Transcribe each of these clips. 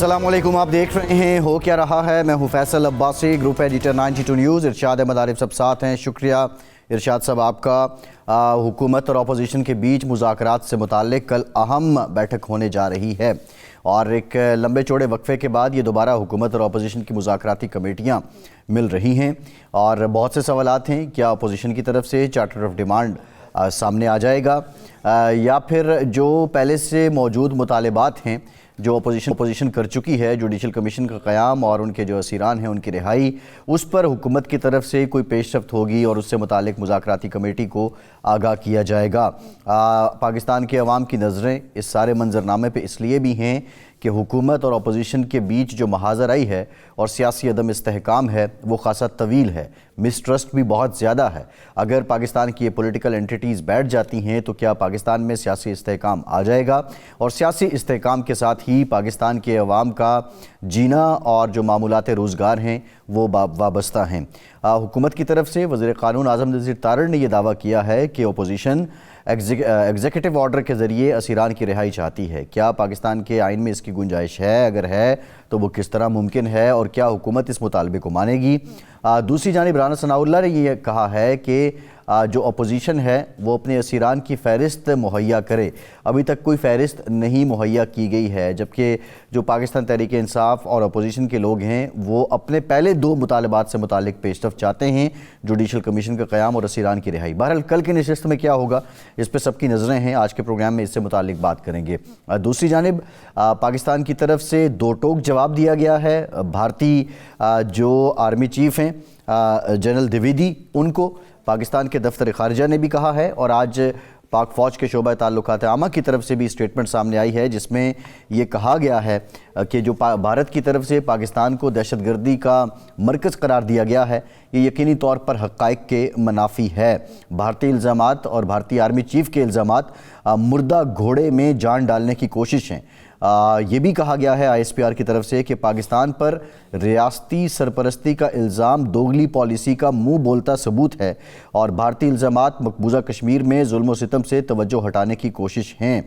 अस्सलाम वालेकुम, आप देख रहे हैं हो क्या रहा है। मैं हूं Faisal Abbasi, group editor 92 news. Irshad Ahmad Arif सब साथ हैं, शुक्रिया इरशाद साहब आपका। हुकूमत और अपोजिशन के बीच मुज़ाकरात से मुताल्लिक़ कल अहम बैठक होने जा रही है और एक लंबे चौड़े वक्फे के बाद ये दोबारा हुकूमत और अपोजिशन की मुज़ाकराती कमेटियाँ मिल रही हैं और बहुत से सवालात हैं। क्या अपोजिशन की तरफ से चार्टर ऑफ डिमांड सामने आ जाएगा या फिर जो पहले से मौजूद मुतालबात हैं जो अपोजिशन कर चुकी है, जुडिशल कमीशन का क़याम और उनके जो असीरान हैं उनकी रिहाई, उस पर हुकूमत की तरफ से कोई पेशरफ्त होगी और उससे मुतालिक मुज़ाकराती कमेटी को आगाह किया जाएगा। पाकिस्तान के अवाम की नज़रें इस सारे मंजरनामे पे इसलिए भी हैं कि हुकूमत और अपोजिशन के बीच जो महाजर आई है और सियासी अदम इस्तेहकाम है वो खासा तवील है, मिसट्रस्ट भी बहुत ज़्यादा है। अगर पाकिस्तान की ये पॉलिटिकल एंटिटीज़ बैठ जाती हैं तो क्या पाकिस्तान में सियासी इस्तेहकाम आ जाएगा और सियासी इस्तेहकाम के साथ ही पाकिस्तान के अवाम का जीना और जो मामूलात रोज़गार हैं वो वाबस्ता हैं। हुकूमत की तरफ से वज़ीर क़ानून आज़म नज़ीर तारड़ ने यह दावा किया है कि अपोजिशन एग्जीक्यूटिव ऑर्डर के ज़रिए असीरान की रिहाई चाहती है। क्या पाकिस्तान के आइन में इसकी गुंजाइश है? अगर है तो वो किस तरह मुमकिन है और क्या हुकूमत इस मुतालबे को मानेगी? दूसरी जानिब राना सनाउल्लाह ने ये कहा है कि जो अपोजिशन है वो अपने असीरान की फ़हरिस्त मुहैया करे। अभी तक कोई फ़हरिस्त नहीं मुहैया की गई है, जबकि जो पाकिस्तान तहरीक इंसाफ और अपोजिशन के लोग हैं वो अपने पहले दो मुतालबात से मुतालिक पेशरफ्त चाहते हैं, जुडिशल कमीशन का क़याम और असीरान की रिहाई। बहरहाल कल की नशिस्त में क्या होगा इस पर सबकी नज़रें हैं। आज के प्रोग्राम में इससे मुतालिक बात करेंगे। दूसरी जानिब पाकिस्तान की तरफ से दो टोक जवाब दिया गया है। भारतीय जो आर्मी चीफ हैं जनरल द्विवेदी, उनको पाकिस्तान के दफ्तर ख़ारिजा ने भी कहा है और आज पाक फ़ौज के शोबा ताल्लुकात आमा की तरफ से भी स्टेटमेंट सामने आई है जिसमें ये कहा गया है कि जो भारत की तरफ से पाकिस्तान को दहशतगर्दी का मरकज़ करार दिया गया है ये यकीनी तौर पर हक़ाइक़ के मुनाफी है। भारतीय इल्ज़ामात और भारतीय आर्मी चीफ़ के इल्ज़ामात मुर्दा घोड़े में जान डालने की कोशिश हैं। ये भी कहा गया है ISPR की तरफ से कि पाकिस्तान पर रियासती सरपरस्ती का इल्ज़ाम दोगली पॉलिसी का मुंह बोलता सबूत है और भारतीय इल्ज़ामात मकबूजा कश्मीर में जुल्म व सितम से तवज्जो हटाने की कोशिश हैं।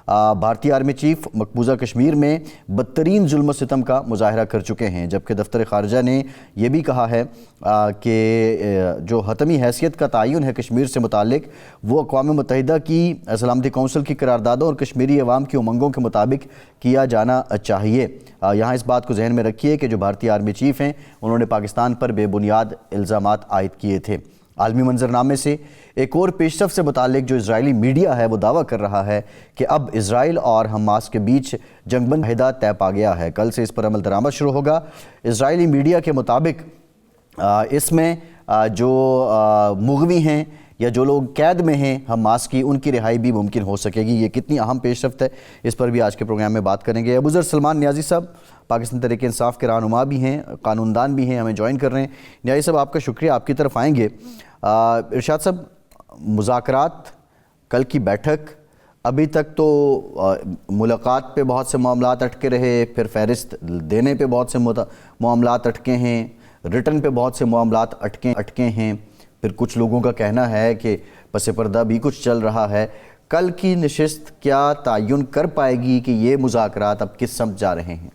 भारतीय आर्मी चीफ मकबूजा कश्मीर में बदतरीन जुल्म सितम का मुजाहरा कर चुके हैं, जबकि दफ्तर ख़ारिजा ने यह भी कहा है कि जो हतमी हैसियत का तयन है कश्मीर से मुतालिक वो अक़वाम मुत्तहिदा की सलामती कौंसिल की करारदादों और कश्मीरी अवाम की उमंगों के मुताबिक किया जाना चाहिए। यहाँ इस बात को जहन में रखिए कि जो भारतीय आर्मी चीफ़ हैं उन्होंने पाकिस्तान पर बेबुनियाद इल्ज़ामात आयद किए थे। आलमी मंजरनामे से एक और पेशरफ से मुतालिक जो इजरायली मीडिया है वो दावा कर रहा है कि अब इसराइल और हमास के बीच जंगबंद माहिदा तय पा गया है। कल से इस पर अमल दरामद शुरू होगा। इजरायली मीडिया के मुताबिक इसमें जो मुग़वी हैं या जो लोग कैद में हैं हमास की, उनकी रिहाई भी मुमकिन हो सकेगी। ये कितनी अहम पेशरफ्त है इस पर भी आज के प्रोग्राम में बात करेंगे। अबूज़र सलमान नियाज़ी साहब पाकिस्तान तहरीक इंसाफ के रहनुमा भी हैं, कानूनदान भी हैं, हमें ज्वाइन कर रहे हैं। नियाज़ी साहब आपका शुक्रिया, आपकी तरफ आएंगे। इरशाद साहब, मुज़ाकरात, कल की बैठक, अभी तक तो मुलाकात पे बहुत से मामलात अटके रहे, फिर फ़हरिस्त देने पे बहुत से मामलात अटके हैं, रिटर्न पे बहुत से मामलात अटके हैं, फिर कुछ लोगों का कहना है कि पसे पर्दा भी कुछ चल रहा है। कल की नशिस्त क्या तयन कर पाएगी कि ये मुज़ाकरात अब किस समझ जा रहे हैं?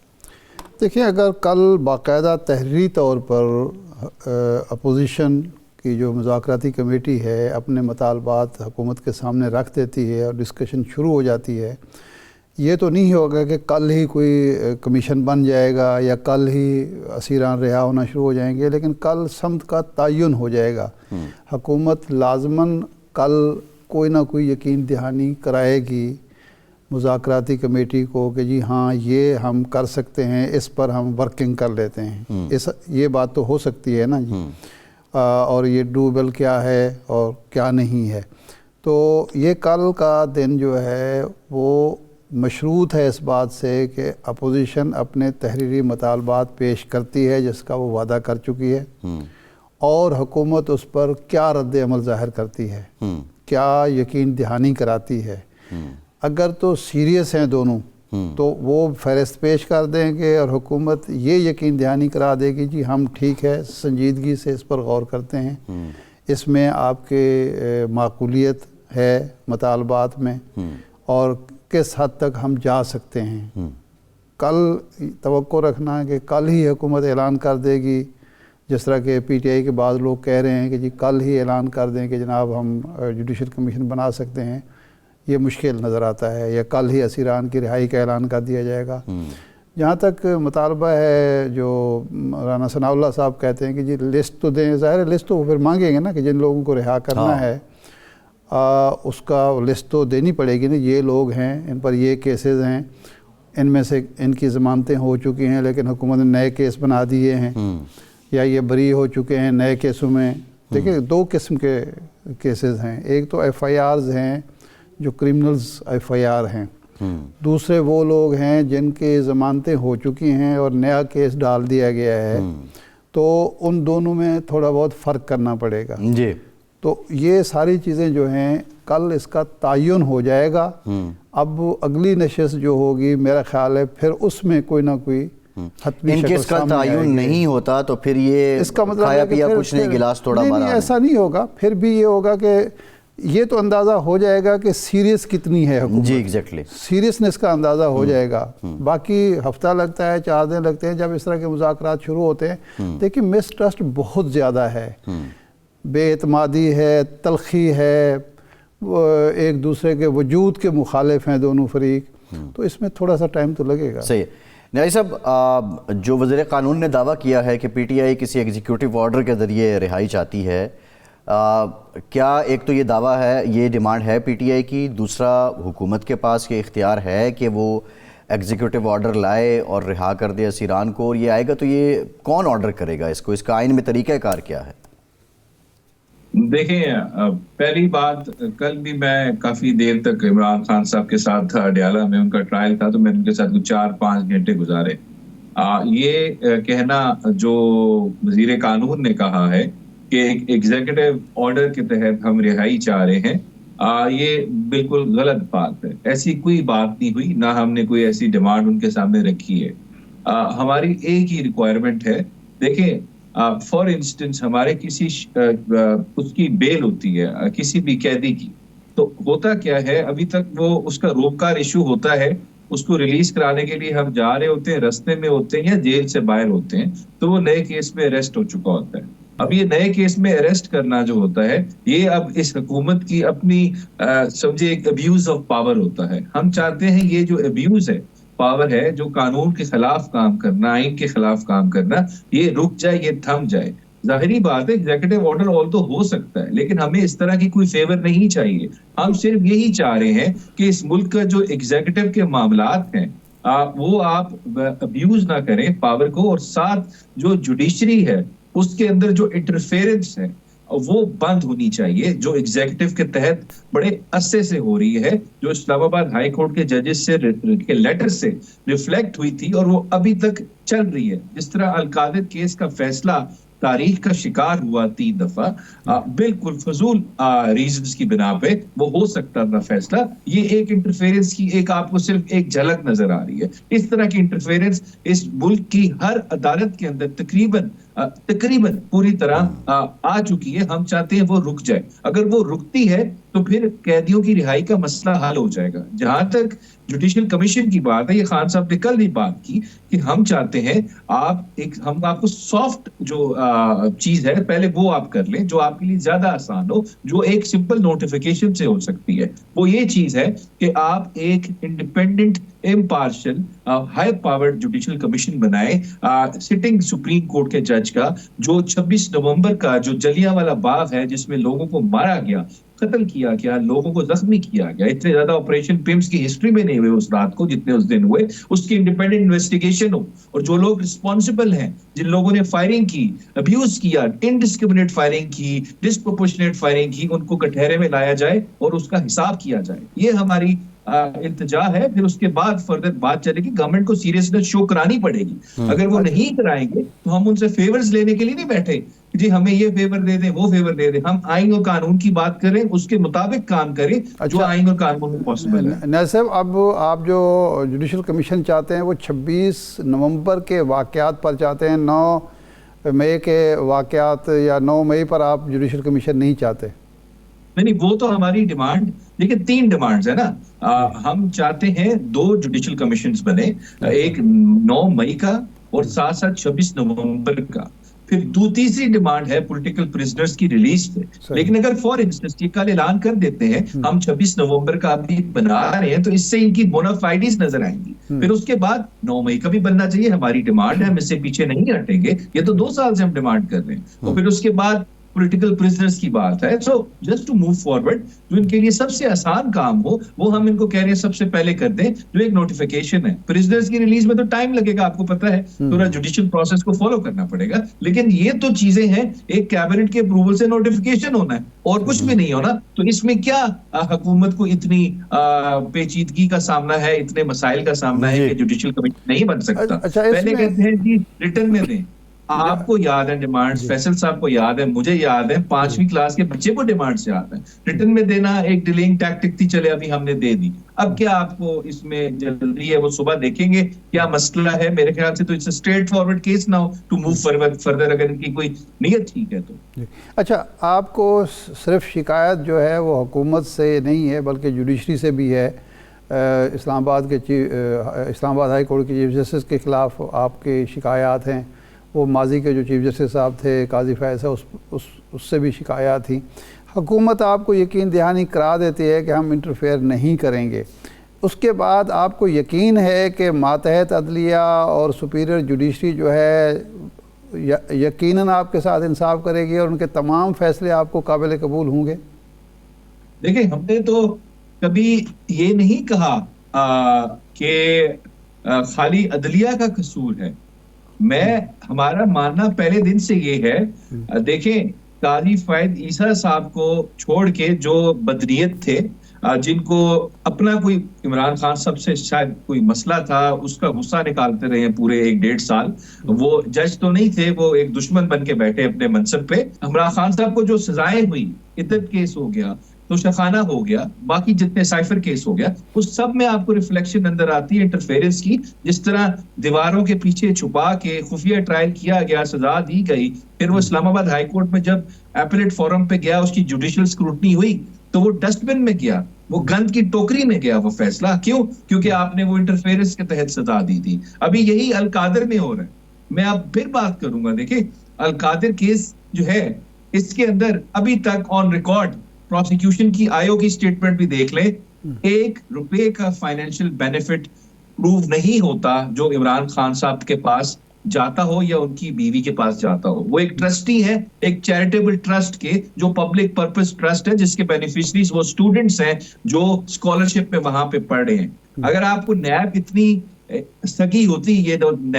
देखिए, अगर कल बाकायदा तहरीरी तौर पर अपोजिशन की जो मुज़ाकराती कमेटी है अपने मुतालबात हुकूमत के सामने रख देती है और डिस्कशन शुरू हो जाती है, ये तो नहीं होगा कि कल ही कोई कमीशन बन जाएगा या कल ही असीरान रिहा होना शुरू हो जाएंगे, लेकिन कल समत का तयन हो जाएगा। हुकूमत लाजमन कल कोई ना कोई यकीन दहानी कराएगी मुज़ाकराती कमेटी को कि जी हाँ ये हम कर सकते हैं, इस पर हम वर्किंग कर लेते हैं। ये बात तो हो सकती है ना जी। और ये डूबल क्या है और क्या नहीं है। तो ये कल का दिन जो है वो मशरूत है इस बात से कि अपोजिशन अपने तहरीरी मुतालबात पेश करती है जिसका वो वादा कर चुकी है और हुकूमत उस पर क्या रद्द अमल ज़ाहिर करती है, क्या यकीन दहानी कराती है। अगर तो सीरियस हैं दोनों तो वो फ़हरिस्त पेश कर देंगे और हुकूमत ये यकीन दहानी करा देगी जी हम ठीक है, संजीदगी से इस पर गौर करते हैं, इसमें आपके माकूलियत है मुतालबात में और किस हद तक हम जा सकते हैं। कल तवक्को रखना है कि कल ही हुकूमत ऐलान कर देगी, जिस तरह के पीटीआई के बाद लोग कह रहे हैं कि जी कल ही ऐलान कर दें कि जनाब हम जुडिशल कमीशन बना सकते हैं, ये मुश्किल नज़र आता है, या कल ही असीरान की रिहाई का ऐलान कर दिया जाएगा। जहाँ तक मुतालबा है जो राना सनाउल्लाह साहब कहते हैं कि जी लिस्ट तो दें, ज़ाहिर है लिस्ट तो फिर मांगेंगे ना कि जिन लोगों को रिहा करना है उसका लिस्ट तो देनी पड़ेगी ना, ये लोग हैं, इन पर ये केसेस हैं, इनमें से इनकी ज़मानतें हो चुकी हैं लेकिन हुकूमत ने नए केस बना दिए हैं, या ये बरी हो चुके हैं नए केसों में। देखिए दो किस्म के केसेस हैं, एक तो एफआईआर्स हैं जो क्रिमिनल्स एफआईआर हैं, दूसरे वो लोग हैं जिनकी ज़मानतें हो चुकी हैं और नया केस डाल दिया गया है, तो उन दोनों में थोड़ा बहुत फ़र्क करना पड़ेगा जी। तो ये सारी चीज़ें जो हैं कल इसका तायुन हो जाएगा। अब अगली नशस्त जो होगी मेरा ख्याल है फिर उसमें कोई ना कोई इनकेस का तायुन नहीं होता तो फिर ये इसका मतलब खाया पिया कुछ नहीं, गिलास थोड़ा भरा नहीं, ऐसा नहीं होगा। फिर भी ये होगा कि ये तो अंदाज़ा हो जाएगा कि सीरियस कितनी है हुकूमत। जी एग्जैक्टली, सीरियसनेस का अंदाज़ा हो जाएगा। बाकी हफ्ता लगता है, 4 दिन लगते हैं जब इस तरह के मुज़ाकरात शुरू होते हैं। देखिए मिसट्रस्ट बहुत ज़्यादा है, बेएतमादी है, तलखी है, एक दूसरे के वजूद के मुखालिफ हैं दोनों फरीक, तो इसमें थोड़ा सा टाइम तो लगेगा। सही है। न्याजी साहब, जो वज़ीर क़ानून ने दावा किया है कि पीटीआई किसी एग्जीक्यूटिव ऑर्डर के ज़रिए रिहाई चाहती है, क्या एक तो ये दावा है, ये डिमांड है पीटीआई की, दूसरा हुकूमत के पास ये इख्तियार है कि वो एग्जीक्यूटिव ऑर्डर लाए और रिहा कर दे असीरान को, और ये आएगा तो ये कौन ऑर्डर करेगा इसको, इसका आइन में तरीक़ाकार क्या है? देखिए पहली बात, कल भी मैं काफी देर तक इमरान खान साहब के साथ था, अडयाला में उनका ट्रायल था, तो मैंने उनके साथ 4-5 घंटे गुजारे। ये कहना जो वजीर कानून ने कहा है कि एक एग्जीक्यूटिव ऑर्डर के तहत हम रिहाई चाह रहे हैं, ये बिल्कुल गलत बात है। ऐसी कोई बात नहीं हुई, ना हमने कोई ऐसी डिमांड उनके सामने रखी है। हमारी एक ही रिक्वायरमेंट है। देखिए फॉर इंस्टेंस हमारे किसी उसकी बेल होती है किसी भी कैदी की, तो होता क्या है, अभी तक वो उसका रोपकार इशू होता है, उसको रिलीज कराने के लिए हम जा रहे होते हैं, रास्ते में होते हैं या जेल से बाहर होते हैं, तो वो नए केस में अरेस्ट हो चुका होता है। अब ये नए केस में अरेस्ट करना जो होता है, ये अब इस हुकूमत की अपनी समझे एक अब्यूज ऑफ पावर होता है। हम चाहते हैं ये जो अब्यूज है पावर है, जो कानून के खिलाफ काम करना, आइन के खिलाफ काम करना, ये रुक जाए, ये थम जाए। जाहिरी बात है एग्जीक्यूटिव ऑर्डर ऑल तो हो सकता है, लेकिन हमें इस तरह की कोई फेवर नहीं चाहिए। हम सिर्फ यही चाह रहे हैं कि इस मुल्क का जो एग्जीक्यूटिव के मामलात हैं वो आप अब्यूज ना करें पावर को, और साथ जो जुडिशरी है उसके अंदर जो इंटरफेरेंस है वो बंद होनी चाहिए, जो एग्जीक्यूटिव के तहत बड़े अरसे से हो रही है, जो इस्लामाबाद हाई कोर्ट के जजेस से के लेटर से रिफ्लेक्ट हुई थी और वो अभी तक चल रही है। जिस तरह अल-कादिर केस का फैसला तारीख का शिकार हुआ 3 दफा, बिल्कुल फजूल रीजंस की बिना पे वो हो सकता था फैसला। ये एक इंटरफेरेंस की एक आपको सिर्फ एक झलक नजर आ रही है। इस तरह की इंटरफेरेंस इस मुल्क की हर अदालत के अंदर तकरीबन पूरी तरह आ चुकी है। हम चाहते हैं वो रुक जाए। अगर वो रुकती है तो फिर कैदियों की रिहाई का मसला हल हो जाएगा। जहां तक जुडिशल कमीशन की बात है, ये खान साहब ने कल भी बात की कि हम चाहते हैं हम आपको सॉफ्ट जो चीज है पहले वो आप कर लें, जो आपके लिए ज्यादा आसान हो, जो एक सिंपल नोटिफिकेशन से हो सकती है। वो ये चीज है कि आप एक independent impartial high powered judicial commission बनाए, सिटिंग सुप्रीम कोर्ट के जज का, जो 26 नवंबर का जो जलियांवाला बाग है जिसमें लोगों को मारा गया, कत्ल किया गया, लोगों को जख्मी किया गया, इतने ज्यादा ऑपरेशन पिम्स की हिस्ट्री में नहीं हुए उस रात को जितने उस दिन हुए, उसकी इंडिपेंडेंट इन्वेस्टिगेशन हो, और जो लोग रिस्पॉन्सिबल हैं, जिन लोगों ने फायरिंग की, अब्यूज किया, इनडिस्क्रिमिनेट फायरिंग की, डिस्प्रोपोर्शनेट फायरिंग की, उनको कटहरे में लाया जाए और उसका हिसाब किया जाए। ये हमारी इल्तिजा है। फिर उसके बाद फर्दर बात चलेगी, गवर्नमेंट को सीरियसनेस शो करानी पड़ेगी। अगर वो नहीं कराएंगे तो हम उनसे फेवर्स लेने के लिए नहीं बैठे जी हमें ये फेवर दे दें, वो फेवर दे दें। हम आइन और कानून की बात करें, उसके मुताबिक काम करें। जो आइन और कानून में पॉसिबल है। नैब साहब, अब आप जो जुडिशल कमीशन चाहते हैं वो 26 नवंबर के वाक़यात पर चाहते हैं, 9 मई के वाक़यात या 9 मई पर आप जुडिशल कमीशन नहीं चाहते? नहीं नहीं, वो तो हमारी डिमांड, देखिए 3 डिमांड्स है ना। हम चाहते हैं 2 जुडिशियल कमीशंस बने, एक 9 मई का और साथ साथ 26 नवंबर का। फिर तीसरी डिमांड है पॉलिटिकल प्रिजनर्स की रिलीज पे। लेकिन अगर फॉर इंस्टेंस ये कल ऐलान कर देते हैं हम 26 नवंबर का अभी बना रहे हैं, तो इससे इनकी बोनाफाइडीज नजर आएंगी। फिर उसके बाद 9 मई का भी बनना चाहिए, हमारी डिमांड है, हम इससे पीछे नहीं हटेंगे, ये तो 2 साल से हम डिमांड कर रहे हैं। और फिर उसके बाद पॉलिटिकल प्रिजनर्स की बात है। So just to move forward, जो इनके लिए सबसे आसान काम हो वो हम इनको कह रहे हैं सबसे पहले कर दें, जो एक नोटिफिकेशन है। प्रिजनर्स की रिलीज में तो टाइम लगेगा, आपको पता है, पूरा जुडिशियल प्रोसेस को फॉलो करना पड़ेगा। लेकिन ये तो चीजें हैं, एक कैबिनेट के अप्रूवल से नोटिफिकेशन होना है और कुछ भी नहीं होना। तो इसमें क्या हुकूमत को इतनी पेचीदगी का सामना है, इतने मसाइल का सामना है कि जुडिशियल कमेटी नहीं बन सकता। पहले कहते हैं जी रिटर्न में दें। आपको याद है डिमांड्स, फैसल साहब को याद है, मुझे याद है, 5वीं क्लास के बच्चे को डिमांड्स याद है। रिटर्न में देना एक डिलेइंग टैक्टिक थी, चले अभी हमने दे दी। अब क्या आपको इसमें जल्दी है, वो सुबह देखेंगे क्या मसला है। मेरे ख्याल से तो it's straightforward case now to move further, अगर इनकी कोई नीयत ठीक है तो। अच्छा, आपको सिर्फ शिकायत जो है वो हुकूमत से नहीं है बल्कि जुडिशरी से भी है। इस्लामाबाद हाई कोर्ट के चीफ जस्टिस के खिलाफ आपके शिकायत हैं। वो माजी के जो चीफ जस्टिस साहब थे काजी फैज़ साहब, उससे भी शिकायत थी। हुकूमत आपको यकीन दहानी करा देती है कि हम इंटरफेयर नहीं करेंगे। उसके बाद आपको यकीन है कि मातहत अदलिया और सुपीरियर जुडिशरी जो है यकीनन आपके साथ इंसाफ करेगी और उनके तमाम फैसले आपको काबिल कबूल होंगे? देखिए, हमने तो कभी ये नहीं कहा कि खाली अदलिया का कसूर है। हमारा मानना पहले दिन से ये है, देखें काजी फैज़ ईसा साहब को छोड़ के जो बदनीयत थे, जिनको अपना कोई इमरान खान साहब से शायद कोई मसला था, उसका गुस्सा निकालते रहे पूरे 1-1.5 साल। वो जज तो नहीं थे, वो एक दुश्मन बन के बैठे अपने मनसब पे। इमरान खान साहब को जो सजाएं हुई, इद्दत केस हो गया, तो शखाना हो गया, बाकी जितने साइफर केस हो गया, उस सब में आपको रिफ्लेक्शन अंदर आती है इंटरफेरेंस की। जिस तरह दीवारों के पीछे छुपा के खुफिया ट्रायल किया गया, सजा दी गई, फिर वो इस्लामाबाद हाई कोर्ट में जब एपलेट फोरम पे गया, उसकी जुडिशियल स्क्रूटनी हुई, तो वो डस्टबिन में गया, वो गंद की टोकरी में गया वो फैसला। क्यों? क्योंकि आपने वो इंटरफेरेंस के तहत सजा दी थी। अभी यही अलकादर में हो रहा है। मैं अब फिर बात करूंगा, देखिए अलकादर केस जो है, इसके अंदर अभी तक ऑन रिकॉर्ड प्रोसिक्यूशन की आयोग की स्टेटमेंट भी देख ले, 1 रुपए का फाइनेंशियल बेनिफिट प्रूव नहीं होता जो इमरान खान साहब के पास जाता हो या उनकी बीवी के पास जाता हो। वो एक ट्रस्टी है, एक चैरिटेबल ट्रस्ट के, जो पब्लिक पर्पस ट्रस्ट है, जिसके बेनिफिशरीज वो स्टूडेंट्स हैं जो स्कॉलरशिप में वहां पे पढ़ रहे हैं। अगर आपको नैब इतनी सगी होती, ये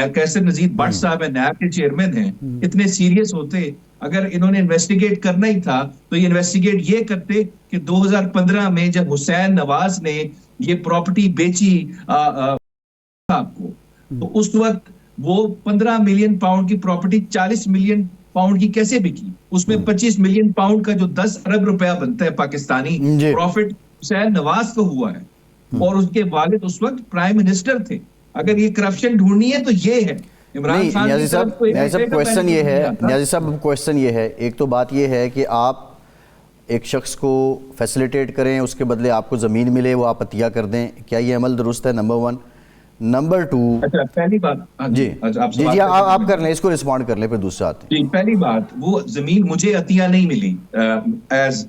कैसर नजीर भट्ट साहब है, नैब के चेयरमैन हैं, इतने सीरियस होते, अगर इन्होंने इन्वेस्टिगेट करना ही था तो ये इन्वेस्टिगेट ये करते कि 2015 में जब हुसैन नवाज ने ये प्रॉपर्टी बेची आपको, तो उस वक्त वो 15 मिलियन पाउंड की प्रॉपर्टी 40 मिलियन पाउंड की कैसे बिकी? उसमें 25 मिलियन पाउंड का जो 10 अरब रुपया बनता है पाकिस्तानी प्रॉफिट हुसैन नवाज को हुआ है, और उसके वालिद उस वक्त प्राइम मिनिस्टर थे। अगर ये करप्शन ढूंढनी है तो ये है। नहीं, न्याजी साहब क्वेश्चन ये है, न्याजी साहब क्वेश्चन ये है, एक तो बात ये है कि आप एक शख्स को फैसिलिटेट करें, उसके बदले आपको ज़मीन मिले, वो आप अतिया कर दें, क्या ये अमल दुरुस्त है? नंबर 1। नंबर 2, पहली बात जी जी आप कर लें, इसको रिस्पॉन्ड कर लें, फिर दूसरा आते हैं। पहली बात, वो ज़मीन मुझे अतिया नहीं मिली एज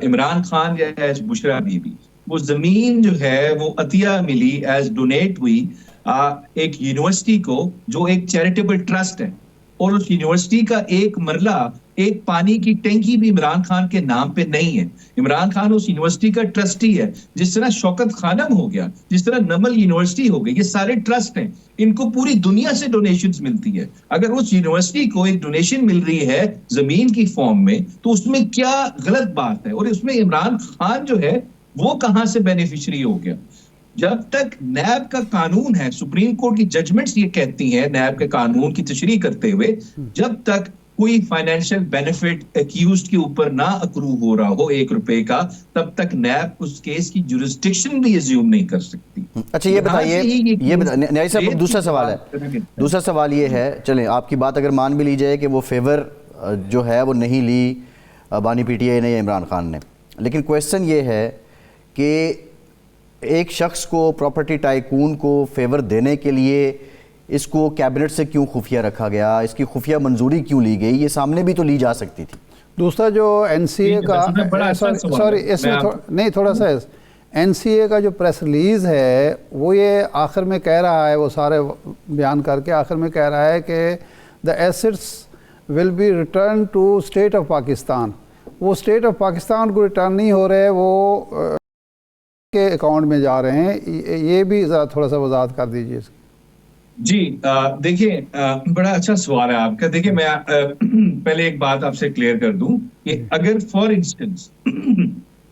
इमरान खान या एज बुशरा बीबी। वो ज़मीन जो है वो अतिया मिली एज डोनेट हुई एक यूनिवर्सिटी को, जो एक चैरिटेबल ट्रस्ट है, और उस यूनिवर्सिटी का एक मरला, एक पानी की टैंकी भी इमरान खान के नाम पे नहीं है। इमरान खान उस यूनिवर्सिटी का ट्रस्टी है, जिस तरह शौकत खानम हो गया, जिस तरह नमल यूनिवर्सिटी हो गई, ये सारे ट्रस्ट हैं, इनको पूरी दुनिया से डोनेशंस मिलती है। अगर उस यूनिवर्सिटी को एक डोनेशन मिल रही है जमीन की फॉर्म में, तो उसमें क्या गलत बात है? और उसमें इमरान खान जो है वो कहां से बेनिफिशियरी हो गया? जब तक नैब का कानून है, सुप्रीम कोर्ट की जजमेंट्स ये कहती हैं नैब के कानून की तशरीह करते हुए, जब तक कोई फाइनेंशियल बेनिफिट एक्यूज्ड के ऊपर ना अक्रू हो रहा हो 1 रुपए का, तब तक नैब उस केस की जुरिस्डिक्शन भी अज्यूम नहीं कर सकती। अच्छा, ये बताइए, न्याय साहब दूसरा सवाल है, दूसरा सवाल ये है, चलें आपकी बात अगर मान भी ली जाए कि वो फेवर जो है वो नहीं ली बानी पीटीआई ने या इमरान खान ने, लेकिन क्वेश्चन ये है कि एक शख्स को, प्रॉपर्टी टाइकून को फेवर देने के लिए इसको कैबिनेट से क्यों खुफिया रखा गया, इसकी खुफिया मंजूरी क्यों ली गई, ये सामने भी तो ली जा सकती थी। दूसरा जो एनसीए का, सॉरी इसमें नहीं, थोड़ा सा एनसीए का जो प्रेस रिलीज़ है वो ये आखिर में कह रहा है, वो सारे बयान करके आखिर में कह रहा है कि the assets will be return to state of Pakistan. वो स्टेट ऑफ पाकिस्तान को रिटर्न नहीं हो रहे, वो के अकाउंट में जा रहे हैं। ये भी ज़रा थोड़ा सा वजाहत कर दीजिए। जी देखिए, बड़ा अच्छा सवाल है आपका। देखिए मैं पहले एक बात आपसे क्लियर कर दूं कि अगर फॉर इंस्टेंस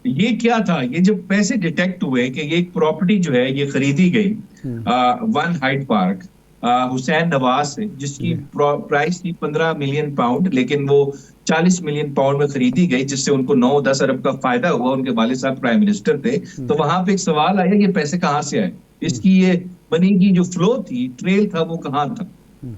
ये क्या था, ये जब पैसे डिटेक्ट हुए कि ये एक प्रॉपर्टी जो है ये खरीदी गई one Hyde Park Hussain Nawaz से, जिसकी प्राइस थी 15 मिलियन पाउंड, लेकिन वो 40 मिलियन पाउंड में खरीदी गई, जिससे उनको 9-10 अरब का फायदा हुआ। उनके वालिद साहब प्राइम मिनिस्टर थे। तो वहां पे एक सवाल आया, ये पैसे कहाँ से आए, इसकी ये मनी की जो फ्लो थी, ट्रेल था, वो कहाँ था।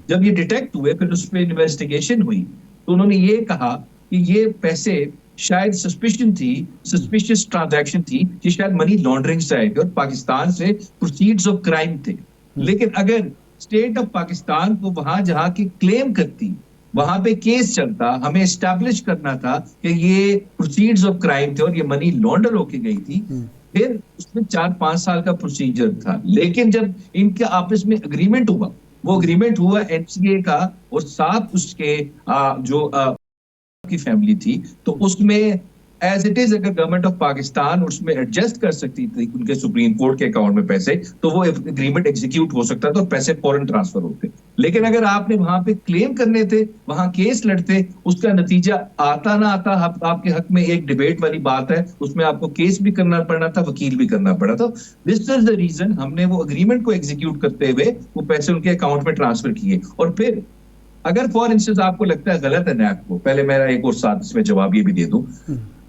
जब ये डिटेक्ट हुए, फिर उस पर इन्वेस्टिगेशन हुई, तो उन्होंने ये कहा कि ये पैसे शायद सस्पिशियस ट्रांजैक्शन थी, कि शायद मनी लॉन्ड्रिंग से आए थे और पाकिस्तान से प्रोसीड्स ऑफ क्राइम थे। लेकिन अगर स्टेट ऑफ पाकिस्तान को वहां जहां की क्लेम करती, वहां पे केस चलता, हमें एस्टैब्लिश करना था कि ये प्रोसीड्स ऑफ क्राइम थे और ये मनी लॉन्डर होके गई थी, फिर उसमें 4-5 साल का प्रोसीजर था। लेकिन जब इनके आपस में एग्रीमेंट हुआ, वो एग्रीमेंट हुआ एनसीए का और साथ उसके जो की फैमिली थी, तो उसमें एज इट इज अगर गवर्नमेंट ऑफ पाकिस्तान उसमें एडजस्ट कर सकती थी उनके सुप्रीम कोर्ट के अकाउंट में पैसे, तो वो एग्रीमेंट एग्जीक्यूट हो सकता था और पैसे फौरन ट्रांसफर होते। लेकिन अगर आपने वहां पे क्लेम करने थे, वहां केस लड़ते, उसका नतीजा आता ना आता आपके हक में एक डिबेट वाली बात है, उसमें आपको केस भी करना पड़ना था, वकील भी करना पड़ा था। दिस इज द रीजन हमने वो एग्रीमेंट को एग्जीक्यूट करते हुए वो पैसे उनके अकाउंट में ट्रांसफर किए। और फिर अगर फॉर इंस्टेंस आपको लगता है गलत है नैब को, पहले मेरा एक और साथ इसमें जवाब ये भी दे दूं,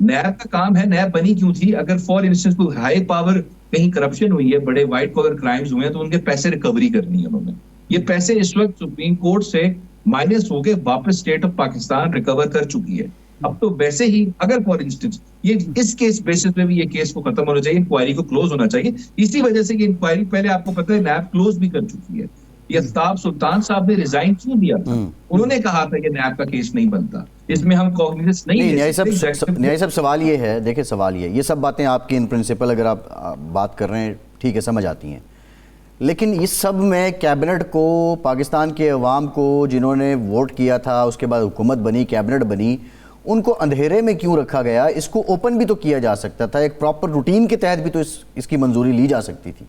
नैब का काम है, नैब बनी क्यों थी, अगर फॉर इंस्टेंस कोई हाई पावर कहीं करप्शन हुई है, बड़े व्हाइट कॉलर क्राइम्स हुए हैं, तो उनके पैसे रिकवरी करनी है उन्होंने। ये पैसे इस वक्त सुप्रीम कोर्ट से माइनस हो गए, वापस स्टेट ऑफ पाकिस्तान रिकवर कर चुकी है। अब तो वैसे ही अगर फॉर इंस्टेंस ये इस केस बेसिस पे भी ये केस को खत्म होना चाहिए, इंक्वायरी को क्लोज होना चाहिए। इसी वजह से ये इंक्वायरी पहले आपको पता है नैब क्लोज भी कर चुकी है। ये आफ्ताब सुल्तान साहब ने रिजाइन क्यों दिया था? उन्होंने कहा था कि नैब का केस नहीं बनता, इसमें हम कॉग्निजेंस नहीं। न्याय साहब सवाल ये है, देखिए सवाल ये सब बातें आपकी इन प्रिंसिपल अगर आप बात कर रहे हैं, ठीक है, समझ आती हैं, लेकिन इस सब में कैबिनेट को, पाकिस्तान के अवाम को जिन्होंने वोट किया था, उसके बाद हुकूमत बनी, कैबिनेट बनी, उनको अंधेरे में क्यों रखा गया? इसको ओपन भी तो किया जा सकता था, एक प्रॉपर रूटीन के तहत भी तो इसकी मंजूरी ली जा सकती थी।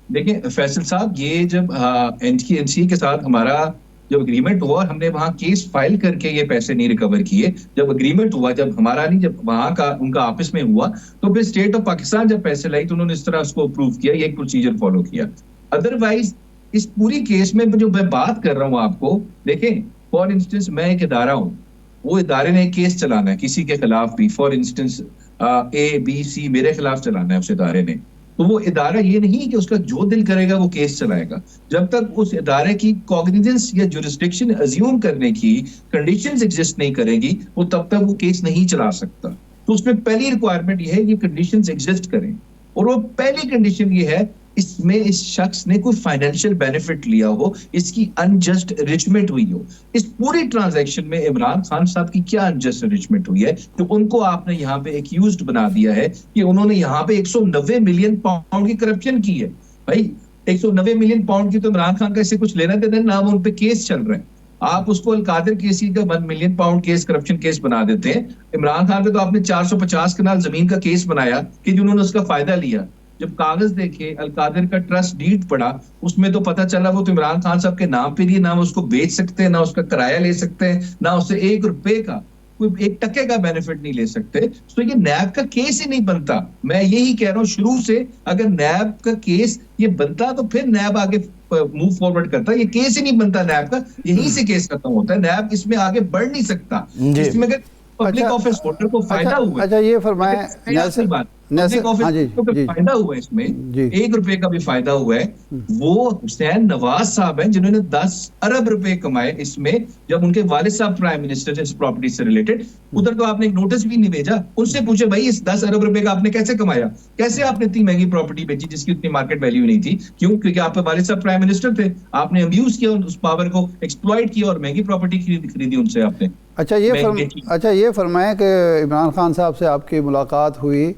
देखिए फैसल साहब, ये जब एनसीए के साथ हमारा जब एग्रीमेंट हुआ और हमने वहां केस फाइल करके ये पैसे नहीं रिकवर किए, जब एग्रीमेंट हुआ, जब हमारा नहीं, जब वहां का उनका आपस में हुआ, तो फिर स्टेट ऑफ पाकिस्तान जब पैसे लाई तो उन्होंने इस तरह उसको अप्रूव किया, ये एक प्रोसीजर फॉलो किया। अदरवाइज इस पूरी केस में जो मैं बात कर रहा हूँ आपको, देखें फॉर इंस्टेंस मैं एक इदारा हूँ, वो इदारे ने केस चलाना है किसी के खिलाफ भी, फॉर इंस्टेंस ABC मेरे खिलाफ चलाना है उस इदारे ने, तो वो इदारा ये नहीं कि उसका जो दिल करेगा वो केस चलाएगा। जब तक उस इदारे की कॉग्निजेंस या जुरिस्डिक्शन अज्यूम करने की कंडीशंस एग्जिस्ट नहीं करेगी, वो तब तक वो केस नहीं चला सकता। तो उसमें पहली रिक्वायरमेंट ये है कि कंडीशंस एग्जिस्ट करें, और वो पहली कंडीशन ये है इसमें इस शख्स ने कोई फाइनेंशियल बेनिफिट लिया हो, इसकी अनजस्ट एनरिचमेंट हुई हो। इस पूरी ट्रांजैक्शन में इमरान खान साहब की क्या अनजस्ट एनरिचमेंट हुई है, तो उनको आपने यहाँ पे एक्यूज्ड बना दिया है कि उन्होंने यहाँ पे 190 मिलियन पाउंड की करप्शन की है। भाई 190 मिलियन पाउंड की तो इमरान खान का इससे कुछ लेना देना, ना उन पे केस चल रहे हैं। आप उसको अलकादिर केसी का 1 million pound case, corruption case बना देते हैं। इमरान खान पे तो आपने 450 कनाल जमीन का केस बनाया कि जिन्होंने उसका फायदा लिया। जब कागज देखे, अलकादिर का ट्रस्ट डीड पड़ा, उसमें तो पता चला वो तो इमरान खान साहब के नाम पे नहीं, ना उसको बेच सकते हैं, ना उसका किराया ले सकते हैं, ना उससे 1 रुपए का, कोई 1 टके का बेनिफिट नहीं ले सकते। तो ये नैब का केस ही नहीं बनता। मैं यही कह रहा हूँ शुरू से, अगर नैब का केस ये बनता तो फिर नैब आगे मूव फॉरवर्ड करता। ये केस ही नहीं बनता नैब का, यहीं से केस खत्म होता है। नैब इसमें आगे बढ़ नहीं सकता, इसमें अगर पब्लिक ऑफिस होल्डर को फायदा हुआ। अच्छा ये फरमाएं हाँ जी, को जी, फायदा हुआ है इसमें, जी। 1 रुपए का भी फायदा हुआ है। वो हुसैन नवाज साहब हैं जिन्होंने 10 अरब रुपए कमाए इसमें, जब उनके वालिद साहब प्राइम मिनिस्टर थे इस प्रॉपर्टी से रिलेटेड। उधर तो आपने एक नोटिस भी नहीं भेजा, उनसे पूछे भाई इस 10 अरब रुपए का आपने कैसे कमाया, कैसे आपने इतनी महंगी प्रॉपर्टी बेची जिसकी उतनी मार्केट वैल्यू नहीं थी? क्यों? क्योंकि आपके वालिद साहब प्राइम मिनिस्टर थे, आपने अब्यूज किया उस पावर को, एक्सप्लॉइट किया और महंगी प्रॉपर्टी खरीदी उनसे आपने। अच्छा ये फरमाएं कि इमरान खान साहब से आपकी मुलाकात हुई,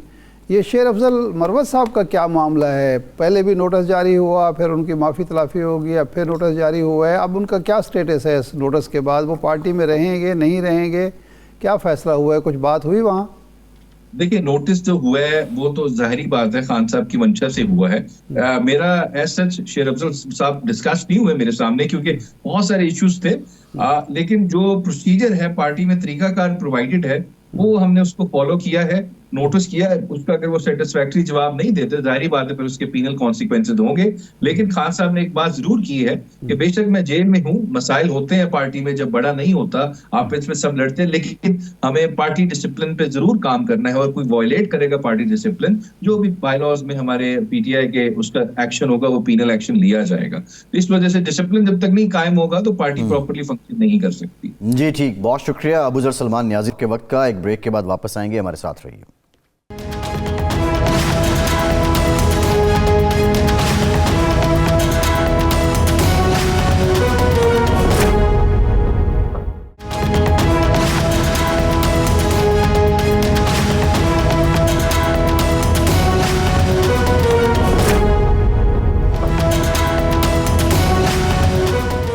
ये शेर अफजल मरवत साहब का क्या मामला है? पहले भी नोटिस जारी हुआ, फिर उनकी माफ़ी तलाफ़ी होगी, अब फिर नोटिस जारी हुआ है, अब उनका क्या स्टेटस है इस नोटिस के बाद? वो पार्टी में रहेंगे नहीं रहेंगे, क्या फ़ैसला हुआ है? कुछ बात हुई वहाँ? देखिए, नोटिस जो हुआ है वो तो जाहिरी बात है खान साहब की मंशा से हुआ है। मेरा एज सच शेर अफजल साहब डिस्कस नहीं हुए मेरे सामने क्योंकि बहुत सारे इश्यूज थे। लेकिन जो प्रोसीजर है पार्टी में, तरीकाकार प्रोवाइडेड है, वो हमने उसको फॉलो किया है, नोटिस किया है। उसका अगर वो सेटिस्फैक्टरी जवाब नहीं देते, जाहिर बात है फिर उसके पीनल कॉन्सिक्वेंसेज होंगे। लेकिन खान साहब ने एक बात जरूर की है कि बेशक मैं जेल में हूं, मसाइल होते हैं पार्टी में, जब बड़ा नहीं होता आपस में सब लड़ते हैं, लेकिन हमें पार्टी डिसिप्लिन पे जरूर काम करना है और कोई वायलेट करेगा पार्टी डिसिप्लिन, जो भी बायलॉज में हमारे पीटीआई के उसका एक्शन होगा वो पीनल एक्शन लिया जाएगा। तो इस वजह से डिसिप्लिन जब तक नहीं कायम होगा तो पार्टी प्रॉपर्ली फंक्शन नहीं कर सकती। जी ठीक, बहुत शुक्रिया अबूजर सलमान न्याज़ी के वक्त का। एक ब्रेक के बाद वापस आएंगे, हमारे साथ रहिए।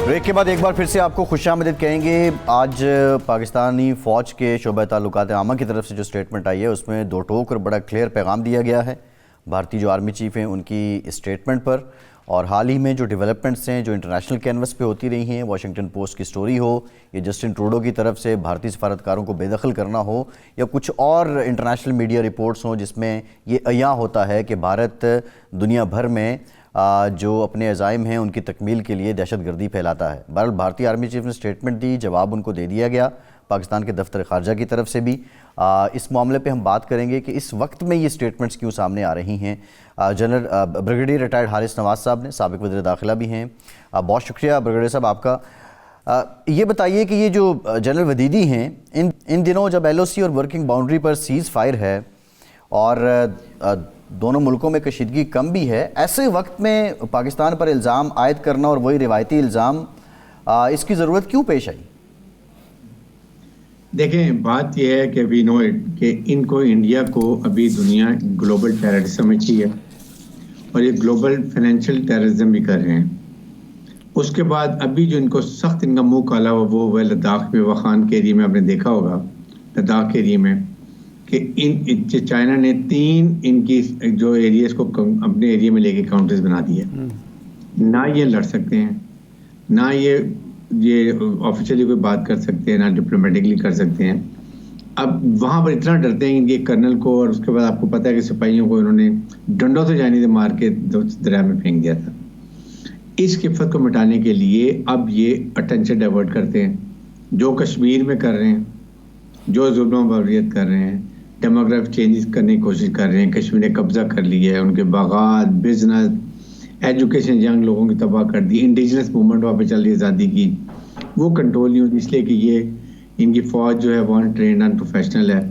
ब्रेक के बाद एक बार फिर से आपको खुशामदीद कहेंगे। आज पाकिस्तानी फ़ौज के शोबा ताल्लुकात आमा की तरफ से जो स्टेटमेंट आई है उसमें दो टोक और बड़ा क्लियर पैगाम दिया गया है भारतीय जो आर्मी चीफ़ हैं उनकी स्टेटमेंट पर। और हाल ही में जो डेवलपमेंट्स हैं जो इंटरनेशनल कैनवस पे होती रही हैं, वाशिंगटन पोस्ट की स्टोरी हो या जस्टिन ट्रूडो की तरफ से भारतीय सफारतकारों को बेदखल करना हो या कुछ और इंटरनेशनल मीडिया रिपोर्ट्स हों जिसमें ये अयां होता है कि भारत दुनिया भर में जो अपने अज़ाइम हैं उनकी तकमील के लिए दहशतगर्दी फैलाता है। बहरहाल भारतीय आर्मी चीफ ने स्टेटमेंट दी, जवाब उनको दे दिया गया पाकिस्तान के दफ्तर ख़ारजा की तरफ से भी। इस मामले पे हम बात करेंगे कि इस वक्त में ये स्टेटमेंट्स क्यों सामने आ रही हैं। General brigadier retired Haris Nawaz साहब ने, साबिक वज़ीर दाखिला भी हैं। बहुत शुक्रिया ब्रिगेडियर साहब आपका। ये बताइए कि ये जो जनरल वदीदी हैं इन दिनों जब LOC और वर्किंग बाउंड्री पर सीज़ फायर है और दोनों मुल्कों में कशीदगी कम भी है, ऐसे वक्त में पाकिस्तान पर इल्ज़ाम आयद करना और वही रिवायती इल्ज़ाम, इसकी ज़रूरत क्यों पेश आई? देखें, बात यह है कि वी नो इट कि इनको, इंडिया को अभी दुनिया ग्लोबल टेररिज्म समझती है और ये ग्लोबल फाइनेंशियल टेररिज्म भी कर रहे हैं। उसके बाद अभी जो इनको सख्त इनका मुंह काला हुआ वो लद्दाख में, वखान के एरिया में आपने देखा होगा, लद्दाख के एरिया में कि चाइना ने 3 इनकी जो एरियाज को अपने एरिया में लेके काउंटर्स बना दिए। ना ये लड़ सकते हैं, ना ये ऑफिशियली कोई बात कर सकते हैं, ना डिप्लोमेटिकली कर सकते हैं। अब वहाँ पर इतना डरते हैं इनके कर्नल को, और उसके बाद आपको पता है कि सिपाहियों को इन्होंने डंडों से जाने से मार के दरिया में फेंक दिया था। इस किफ़त को मिटाने के लिए अब ये अटेंशन डाइवर्ट करते हैं, जो कश्मीर में कर रहे हैं, जो जुल्म बर्बरियत कर रहे हैं, डेमोग्राफिक चेंजेस करने की कोशिश कर रहे हैं। कश्मीर ने कब्जा कर लिया है, उनके बागात, बिजनेस, एजुकेशन यंग लोगों की तबाह कर दी, इंडिजिनस मूवमेंट वहाँ पे चल रही है आज़ादी की, वो कंट्रोल नहीं होती, इसलिए कि ये इनकी फ़ौज जो है वो अनट्रेंड अनप्रोफेशनल है,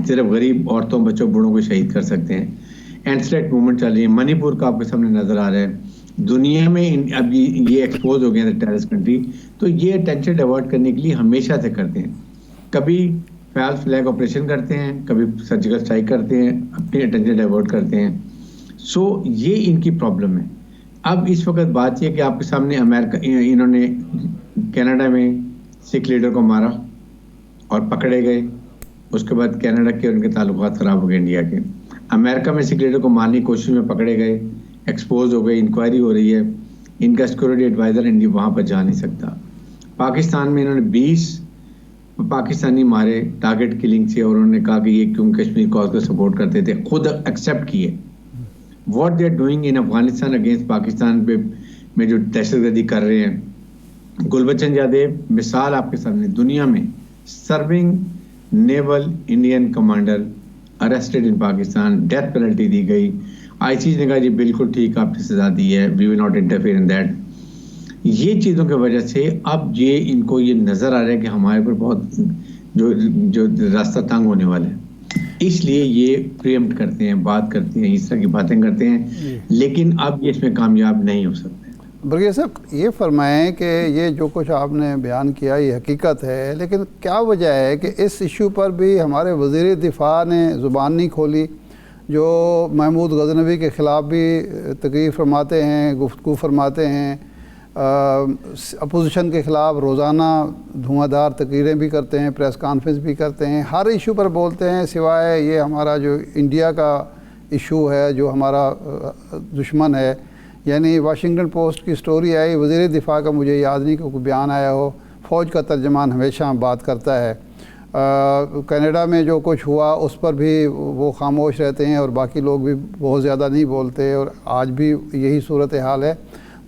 सिर्फ गरीब औरतों बच्चों बूढ़ों को शहीद कर सकते हैं। एंड मूवमेंट चल रही है, मणिपुर का आपके सामने नज़र आ रहा है, दुनिया में अब ये एक्सपोज हो गया है टेररिस्ट कंट्री। तो ये अटेंशन डाइवर्ट करने के लिए हमेशा से करते हैं, कभी फैल फ्लैग ऑपरेशन करते हैं, कभी सर्जिकल स्ट्राइक करते हैं, अपनी अटेंशन डाइवर्ट करते हैं। सो ये इनकी प्रॉब्लम है। अब इस वक्त बात यह कि आपके सामने अमेरिका, इन्होंने कनाडा में सिख लीडर को मारा और पकड़े गए, उसके बाद कनाडा के उनके ताल्लुकात ख़राब हो गए इंडिया के। अमेरिका में सिख लीडर को मारने की कोशिश में पकड़े गए, एक्सपोज हो गए, इंक्वायरी हो रही है, इनका सिक्योरिटी एडवाइज़र इंडिया वहाँ पर जा नहीं सकता। पाकिस्तान में इन्होंने 20 पाकिस्तानी मारे टारगेट किलिंग से, और उन्होंने कहा कि ये क्यों कश्मीर कॉज को सपोर्ट करते थे, खुद एक्सेप्ट किए। What they are doing in Afghanistan against Pakistan पे में जो दहशतगर्दी कर रहे हैं। गुलबचन यादव मिसाल आपके सामने, दुनिया में serving naval Indian commander, arrested in Pakistan, death penalty दी गई। आईसीजे ने कहा जी बिल्कुल ठीक, आपने सजा दी है, we will not interfere in that. ये चीज़ों की वजह से अब ये इनको ये नज़र आ रहा है कि हमारे ऊपर बहुत जो रास्ता तंग होने वाला है, इसलिए ये प्रियम्प्ट करते हैं, बात करते हैं, इस तरह की बातें करते हैं, लेकिन अब ये इसमें कामयाब नहीं हो सकते। ब्रिगेडियर साहब, ये फरमाएं कि ये जो कुछ आपने बयान किया ये हकीकत है, लेकिन क्या वजह है कि इस इशू पर भी हमारे वज़ीर दिफा ने ज़ुबान नहीं खोली, जो महमूद गज़नवी के ख़िलाफ़ भी तकरीर फरमाते हैं, गुफ्तगू फरमाते हैं, अपोजिशन के ख़िलाफ़ रोज़ाना धुआंधार तकरीरें भी करते हैं, प्रेस कॉन्फ्रेंस भी करते हैं, हर इशू पर बोलते हैं, सिवाय ये हमारा जो इंडिया का इशू है, जो हमारा दुश्मन है। यानी वाशिंगटन पोस्ट की स्टोरी आई, वज़ीर दिफा का मुझे याद नहीं कि कोई बयान आया हो, फ़ौज का तर्जमान हमेशा बात करता है। कनाडा में जो कुछ हुआ उस पर भी वो खामोश रहते हैं और बाकी लोग भी बहुत ज़्यादा नहीं बोलते, और आज भी यही सूरत हाल है।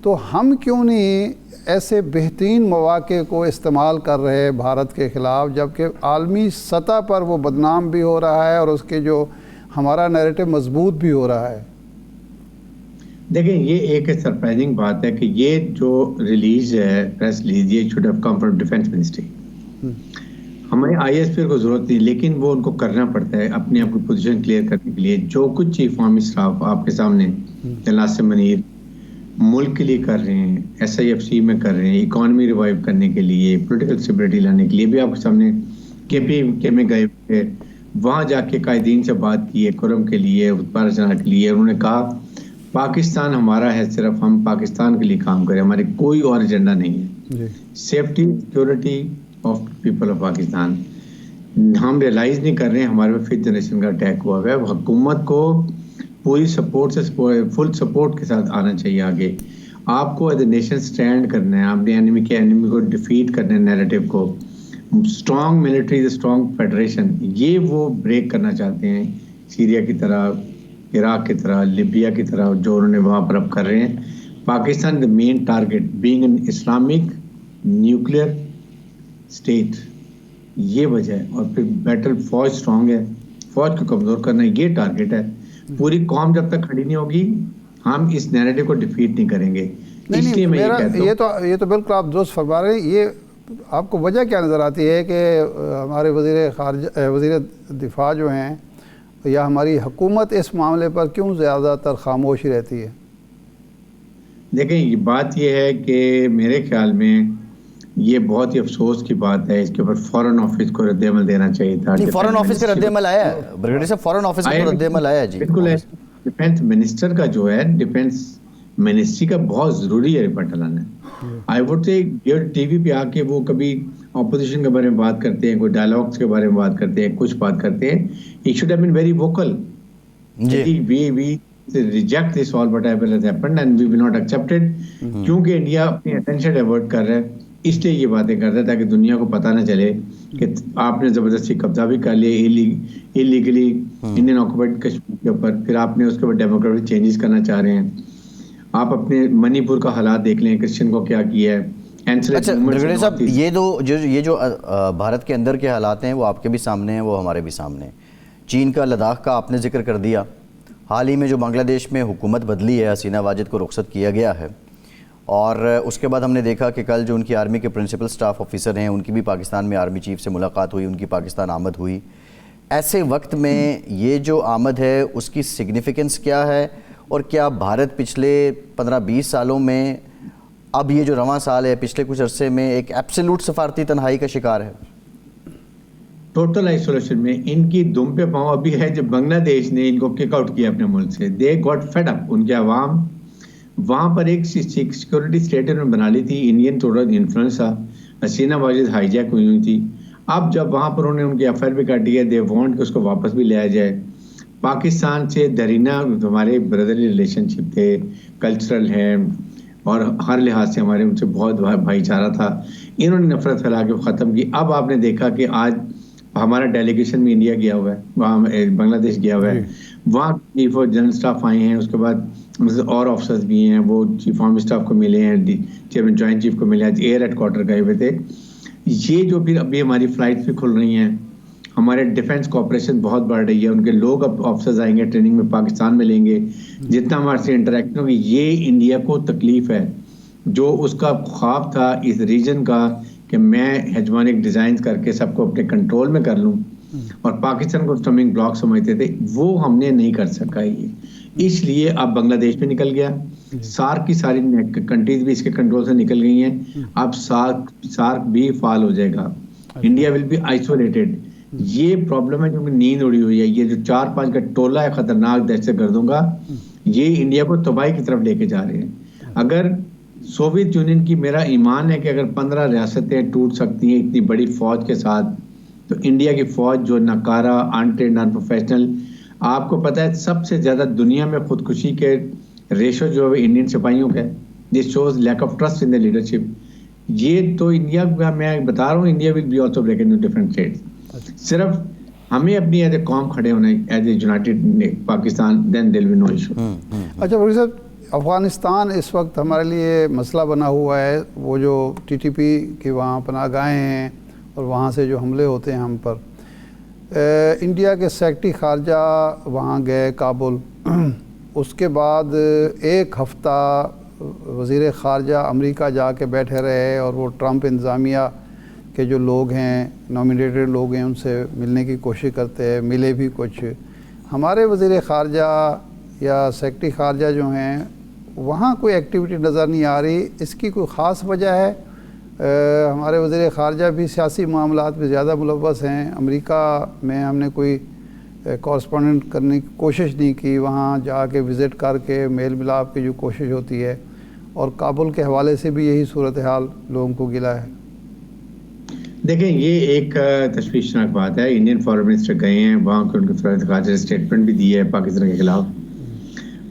तो हम क्यों नहीं ऐसे बेहतरीन मौक़े को इस्तेमाल कर रहे हैं भारत के ख़िलाफ़, जबकि आलमी सतह पर वो बदनाम भी हो रहा है और उसके जो हमारा नैरेटिव मजबूत भी हो रहा है। देखिए, ये एक सरप्राइजिंग बात है कि ये जो रिलीज है, प्रेस रिलीज, ये should have come from defence ministry. हमें आईएसपी को जरूरत नहीं, लेकिन वो उनको करना पड़ता है अपनी आपकी पोजीशन क्लियर करने के लिए। जो कुछ चीफ आर्मी स्टाफ आपके सामने नासिम मनीर मुल्क के लिए कर रहे हैं, SIFC में कर रहे हैं, इकोनॉमी रिवाइव करने के लिए, पॉलिटिकल स्टेबिलिटी लाने के लिए भी आपके सामने KPK में गए थे, वहाँ जाके कायदीन से बात की है, कुरम के लिए, उत्पादन के लिए। उन्होंने कहा पाकिस्तान हमारा है, सिर्फ हम पाकिस्तान के लिए काम करें, हमारे कोई और एजेंडा नहीं है। Safety security of people of Pakistan हम रियलाइज नहीं कर रहे हैं, हमारे पे 5th जनरेशन का अटैक हुआ है। हुकूमत को पूरी सपोर्ट से, फुल सपोर्ट के साथ आना चाहिए आगे। आपको एज ए नेशन स्टैंड करना है, आपने एनिमी को डिफीट करना है, नैरेटिव को। स्ट्रॉन्ग मिलिट्री, स्ट्रॉन्ग फेडरेशन, ये वो ब्रेक करना चाहते हैं, सीरिया की तरह, इराक की तरह, लिबिया की तरह, जो उन्होंने वहाँ पर अब कर रहे हैं। Pakistan the main target being an Islamic nuclear state, ये वजह है। और फिर बैटल, फौज स्ट्रांग है, फौज को कमज़ोर करना, ये टारगेट है। पूरी कौम जब तक खड़ी नहीं होगी, हम इस नैरेटिव को डिफीट नहीं करेंगे। इसलिए मैं ये कहता हूं, ये तो बिल्कुल आप दुरुस्त फरमा रहे हैं। ये आपको वजह क्या नज़र आती है कि हमारे वज़ीर दिफा जो हैं या हमारी हुकूमत इस मामले पर क्यों ज़्यादातर खामोश रहती है? देखिए, बात यह है कि मेरे ख्याल में ये बहुत ही अफसोस की बात है। इसके ऊपर फॉरेन ऑफिस को रद्देमल देना चाहिए था। फॉरेन ऑफिस का रद्देमल आया है ब्रिगेडियर साहब, फॉरेन ऑफिस का रद्देमल आया है जी, बिल्कुल है। डिफेंस मिनिस्टर का जो है, डिफेंस मिनिस्ट्री का बहुत जरूरी है रिपोर्ट लाना। आई वुड से टीवी पे आके वो कभी ऑपोजिशन के बारे में बात करते हैं, कोई डायलॉग्स के बारे में बात करते हैं, कुछ बात करते हैं। He should have been very vocal. We reject this all whatever has happened and we will not accept it. क्योंकि इंडिया अपनी अटेंशन डाइवर्ट कर रहा है, इसलिए ये बातें करता है, ताकि दुनिया को पता ना चले कि आपने जबरदस्ती कब्जा भी कर लिया इलीगली इंडियन ऑक्युपाइड कश्मीर के ऊपर, फिर आपने उसके ऊपर डेमोक्रेटिक चेंजेस करना चाह रहे हैं। आप अपने मणिपुर का हालात देख लें, क्रिश्चियन को क्या किया है। अच्छा ब्रिगेडियर साहब, ये जो भारत के अंदर के हालात हैं वो आपके भी सामने हैं, वो हमारे भी सामने हैं। चीन का, लद्दाख का आपने जिक्र कर दिया। हाल ही में जो बांग्लादेश में हुकूमत बदली है, हसीना वाजिद को रुखसत किया गया है, और उसके बाद हमने देखा कि कल जो उनकी आर्मी के प्रिंसिपल स्टाफ ऑफिसर हैं, उनकी भी पाकिस्तान में आर्मी चीफ से मुलाकात हुई, उनकी पाकिस्तान आमद हुई। ऐसे वक्त में ये जो आमद है उसकी सिग्निफिकेंस क्या है, और क्या भारत पिछले 15-20 सालों में, अब ये जो रवां साल है, पिछले कुछ अरसे में एक एब्सोल्यूट सफारती तन्हाई का शिकार है? टोटल आइसोलेशन में इनकी दुम पे पांव अभी है। जब बांग्लादेश ने इनको किक आउट किया अपने मुल्क से, दे गॉट फेड अप। उनके अवाम वहाँ पर एक सिक्योरिटी स्टेट उन्होंने बना ली थी, इंडियन टोटल इन्फ्लुएंस था, हसीना वाजिद हाईजैक हुई थी। अब जब वहाँ पर उन्होंने उनकी FIR भी काटी है, दे वांट कि उसको वापस भी लाया जाए। पाकिस्तान से दरीना हमारे ब्रदरली रिलेशनशिप थे, कल्चरल है, और हर लिहाज से हमारे उनसे बहुत भाईचारा था। इन्होंने नफरत फैला के ख़त्म की। अब आपने देखा कि आज हमारा डेलीगेशन में इंडिया गया हुआ है, वहाँ बांग्लादेश गया हुआ है, वहाँ चीफ और जनरल स्टाफ आए हैं, उसके बाद और ऑफिसर्स भी हैं, वो चीफ आर्मी स्टाफ को मिले हैं, चेयरमैन जॉइंट चीफ को मिले, आज एयर हेडक्वार्टर गए हुए थे। ये जो फिर अभी हमारी फ्लाइट्स भी खुल रही हैं, हमारे डिफेंस कॉपरेशन बहुत बढ़ रही है, उनके लोग अब ऑफिसर्स आएंगे ट्रेनिंग में पाकिस्तान में लेंगे, जितना हमारे से इंटरेक्शन होगी, ये इंडिया को तकलीफ है। जो उसका ख्वाब था इस रीजन का कि मैं हेजमोनिक डिजाइन करके सबको अपने कंट्रोल में कर लूं और पाकिस्तान को स्टमिंग ब्लॉक समझते थे, वो हमने नहीं कर सका ये, इसलिए अब बांग्लादेश में निकल गया, सार्क की सारी कंट्रीज भी इसके कंट्रोल से निकल गई हैं, अब सार्क भी फाल हो जाएगा, इंडिया विल बी आइसोलेटेड। ये प्रॉब्लम है जो नींद उड़ी हुई है, ये जो 4-5 का टोला है खतरनाक दहशतगर्दों का, ये इंडिया को तबाही की तरफ लेके जा रहे हैं। अगर सोवियत यूनियन की, मेरा ईमान है कि अगर 15 रियासतें टूट सकती हैं इतनी बड़ी फौज के साथ, तो इंडिया की फौज जो नकारा, अनट्रेन्ड, अनप्रोफेशनल, आपको पता है सबसे ज्यादा दुनिया में खुदकुशी के रेशो जो है इंडियन सिपाहियों का, this shows lack of trust in the leadership. ये तो इंडिया, मैं बता रहा हूँ, India will be also break into different states. सिर्फ हमें अपनी एज ए कौम खड़े होना, as a united Pakistan, then there will be no issue. अच्छा फरीद साहब, अफ़गानिस्तान इस वक्त हमारे लिए मसला बना हुआ है, वो जो टीटीपी की वहाँ पनाहगाहें हैं और वहाँ से जो हमले होते हैं हम पर। इंडिया के सेक्रेटरी ख़ारजा वहाँ गए काबुल, उसके बाद एक हफ़्ता वज़ीर ख़ारजा अमेरिका जाके बैठे रहे और वो ट्रंप इंतज़ामिया के जो लोग हैं, नॉमिनेटेड लोग हैं, उनसे मिलने की कोशिश करते हैं, मिले भी कुछ। हमारे वज़ीर ख़ारजा या सेक्रेटरी ख़ारजा जो हैं वहाँ कोई एक्टिविटी नज़र नहीं आ रही, इसकी कोई ख़ास वजह है? हमारे वज़ीर ख़ारजा भी सियासी मामलात में ज़्यादा मुलव्वस हैं, अमेरिका में हमने कोई कॉरस्पॉन्डेंट करने की कोशिश नहीं की, वहाँ जाके विज़िट करके मेल मिलाप की जो कोशिश होती है, और काबुल के हवाले से भी यही सूरत हाल लोगों को गिला है। देखें, ये एक तशवीशनाक बात है। इंडियन फॉरेन मिनिस्टर गए हैं वहाँ के, उनके ख़ारजा स्टेटमेंट भी दिया है पाकिस्तान के खिलाफ।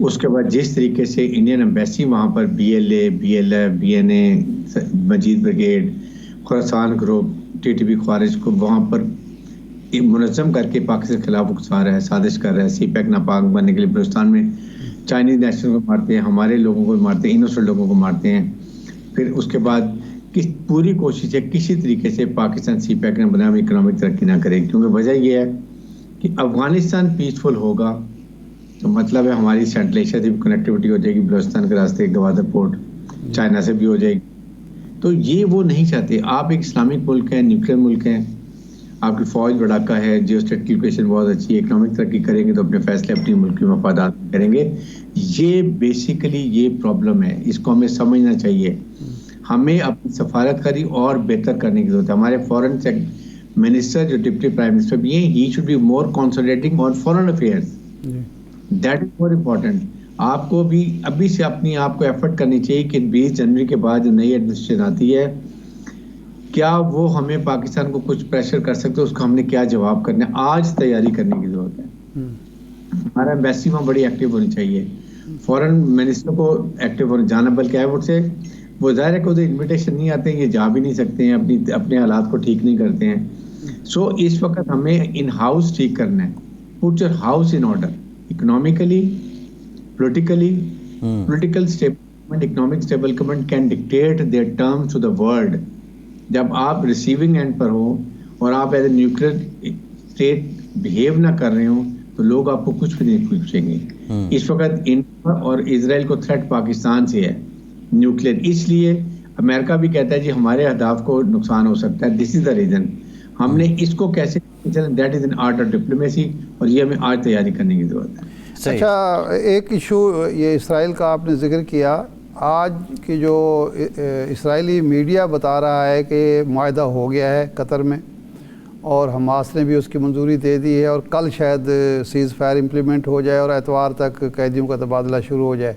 उसके बाद जिस तरीके से इंडियन एम्बेसी वहाँ पर BLA, BLF, BNA, मजीद ब्रिगेड, खुरासान ग्रुप, TTP ख्वारिज को वहाँ पर मुनज़्ज़म करके पाकिस्तान के खिलाफ उकसा रहा है, साजिश कर रहा है, CPEC नापाक बनने के लिए बलूचिस्तान में चाइनीज़ नेशनल को मारते हैं, हमारे लोगों को मारते हैं, इनोसेंट लोगों को मारते हैं। फिर उसके बाद किस पूरी कोशिश है किसी तरीके से पाकिस्तान CPEC ने बनाया इकोनॉमिक तरक्की ना करे, क्योंकि वजह यह है कि अफगानिस्तान पीसफुल होगा तो मतलब है हमारी सेंट्रल एशिया से भी कनेक्टिविटी हो जाएगी, बलूचिस्तान के रास्ते गवादर पोर्ट चाइना से भी हो जाएगी। तो ये वो नहीं चाहते। आप एक इस्लामिक मुल्क है, न्यूक्लियर मुल्क है, आपकी फौज बड़ाका है, जियो स्ट्रेटजिक लोकेशन बहुत अच्छी है, इकोनॉमिक तरक्की करेंगे तो अपने फैसले अपनी मुल्क की मफादात करेंगे। ये बेसिकली ये प्रॉब्लम है, इसको हमें समझना चाहिए। हमें अपनी सफारतकारी और बेहतर करने की जरूरत है। हमारे फॉरेन मिनिस्टर जो डिप्टी प्राइम मिनिस्टर भी हैं, he should be more concentrating on foreign affairs, that is more important. आपको भी अभी से अपनी आपको एफर्ट करनी चाहिए कि 20 जनवरी के बाद जो नई एडमिनिस्ट्रेशन आती है, क्या वो हमें पाकिस्तान को कुछ प्रेशर कर सकते हैं, उसका हमने क्या जवाब करना है, आज तैयारी करने की जरूरत है। हमारा एम्बेसी वहाँ बड़ी एक्टिव होनी चाहिए, फॉरेन मिनिस्टर को एक्टिव होने जाना, बल्कि है मुझसे वो ज़ाहिर है कि उधर इन्विटेशन नहीं आते हैं, ये जा भी नहीं सकते हैं, अपने हालात को ठीक नहीं करते हैं। सो इस वक्त हमें इन हाउस ठीक करना है, put your house in order, economically, politically, political stable, economic stable government can dictate their terms to the world. जब आप रिसीविंग एंड पर हो और आप as a nuclear state behave ना कर रहे हो तो लोग आपको कुछ भी नहीं पूछेंगे। इस वक्त इंडिया और इजराइल को थ्रेट पाकिस्तान से है न्यूक्लियर, इसलिए अमेरिका भी कहता है जी हमारे अहदाफ को नुकसान हो सकता है, दिस इज द रीजन। हमने इसको कैसे, that is an art of diplomacy, और ये हमें आज तैयारी करने की जरूरत है। अच्छा, एक इशू ये इसराइल का आपने जिक्र किया, आज की जो इसराइली मीडिया बता रहा है कि मुआहदा हो गया है कतर में और हमास ने भी उसकी मंजूरी दे दी है, और कल शायद सीज़ फायर इम्प्लीमेंट हो जाए और एतवार तक कैदियों का तबादला शुरू हो जाए।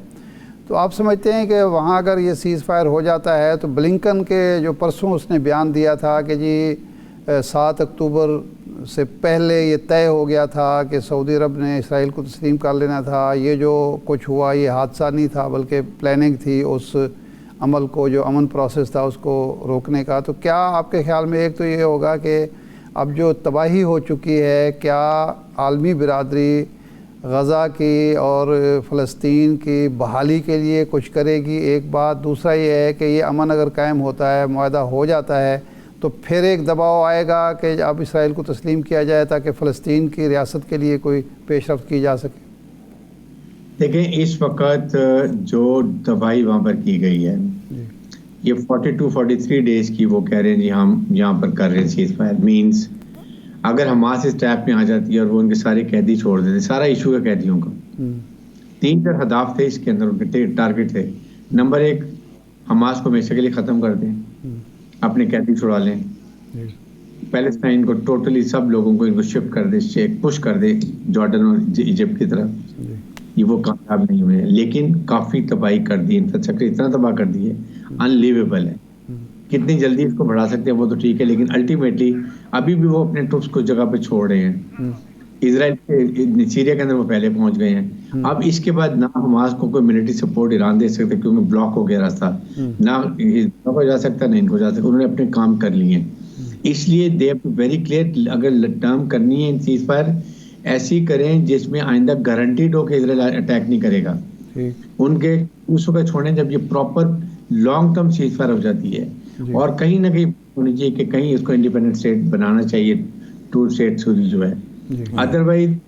तो आप समझते हैं कि वहाँ अगर ये सीज़ फायर हो जाता है तो ब्लिंकन के जो परसों उसने बयान दिया था कि जी 7 अक्टूबर से पहले ये तय हो गया था कि सऊदी अरब ने इसराइल को तस्लीम कर लेना था, ये जो कुछ हुआ ये हादसा नहीं था बल्कि प्लानिंग थी उस अमल को, जो अमन प्रोसेस था उसको रोकने का। तो क्या आपके ख्याल में एक तो ये होगा कि अब जो तबाही हो चुकी है, क्या आलमी बिरादरी गज़ा की और फ़लस्तीन की बहाली के लिए कुछ करेगी? एक बात। दूसरा ये है कि ये अमन अगर कायम होता है, मुआहदा हो जाता है, तो फिर एक दबाव आएगा कि अब इसराइल को तस्लीम किया जाए ताकि फ़लस्तीन की रियासत के लिए कोई पेशरफ्त की जा सके। देखें, इस वक्त जो दवाई वहाँ पर की गई है, ये 42-43 डेज की वो कह रहे हैं जी हम यहाँ पर कर रहे हैं सीज फायर। मीन्स अगर हमास इस टैप में आ जाती है और वो उनके सारे कैदी छोड़ देते, सारा इशू है कैदियों का। 3-4 हदाफ थे इसके अंदर, उनके टारगेट थे। नंबर 1, हमास को हमेशा के लिए ख़त्म कर दें, अपने कैदी छुड़ा लें, पैलेस्टाइन को टोटली सब लोगों को इनको शिफ्ट कर दे, पुश कर दे जॉर्डन और इजिप्ट की तरफ। ये वो कामयाब नहीं हुए, लेकिन काफ़ी तबाही कर दी, इंफ्रास्ट्रक्चर इतना तबाह कर दी है, अनलिवेबल है। कितनी जल्दी इसको बढ़ा सकते हैं वो तो ठीक है, लेकिन अल्टीमेटली अभी भी वो अपने ट्रूप्स कुछ जगह पे छोड़ रहे हैं। इसराइल सीरिया के अंदर वो पहले पहुंच गए हैं। अब इसके बाद ना हमास को कोई मिलिट्री सपोर्ट ईरान दे सकते क्योंकि ब्लॉक हो गया रास्ता, ना इनको जा सकता ना इनको जा सकता। उन्होंने अपने काम कर लिए हैं, इसलिए दे वेरी क्लियर अगर टर्म करनी है सीज फायर ऐसी करें जिसमें आइंदा गारंटीड हो कि इसराइल अटैक नहीं करेगा। उनके दूसरों का छोड़ें जब ये proper long term cease fire हो जाती है, और कहीं ना कहीं होनी चाहिए कि कहीं इसको इंडिपेंडेंट स्टेट बनाना चाहिए, 2 स्टेट सूरी जो है। अदरवाइज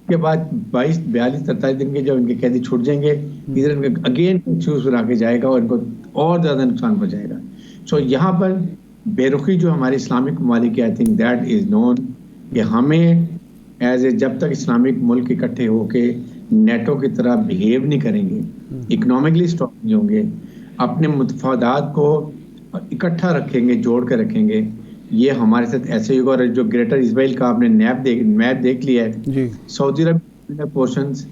के बाद 22-43 दिन के जब इनके कैदी छूट जाएंगे, इधर अगेन इश्यूज बना के जाएगा और इनको और ज्यादा नुकसान पहुंचाएगा। सो यहाँ पर बेरुखी जो हमारे इस्लामिक ममालिक, I think that is known कि हमें एज ए जब तक इस्लामिक मुल्क इकट्ठे होके नेटो की तरह बिहेव नहीं करेंगे, इकोनॉमिकली स्ट्रॉन्ग नहीं होंगे, अपने मुतफादात को इकट्ठा रखेंगे, जोड़ कर रखेंगे, ये हमारे साथ ऐसे ही होगा। और जो ग्रेटर इजराइल का आपने मैप देख लिया है, सऊदी अरब पोर्शंस,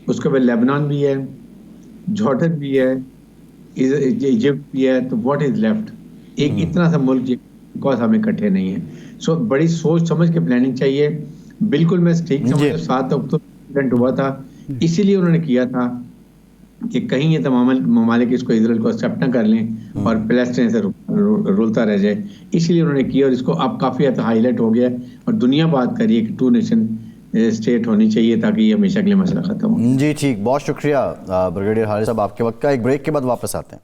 उसके बाद लेबनान भी है, जॉर्डन भी है, इजिप्ट भी है, तो व्हाट इज लेफ्ट? एक इतना सा मुल्क बिकॉज हम इकट्ठे नहीं है। सो बड़ी सोच समझ के प्लानिंग चाहिए। बिल्कुल मैं ठीक समझ 7 अक्टूबर हुआ था, इसीलिए उन्होंने किया था कि कहीं ये तमाम ममालिक इसको इजराइल को एक्सेप्ट ना कर लें और पैलेस्टाइन से रुलता रह जाए, इसलिए उन्होंने किया। और इसको अब काफ़ी हद हाईलाइट हो गया और दुनिया बात करिए कि 2 नेशन स्टेट होनी चाहिए ताकि ये हमेशा के लिए मसला खत्म हो। जी ठीक, बहुत शुक्रिया ब्रिगेडियर हारिस साहब आपके वक्त का। एक ब्रेक के बाद वापस आते हैं।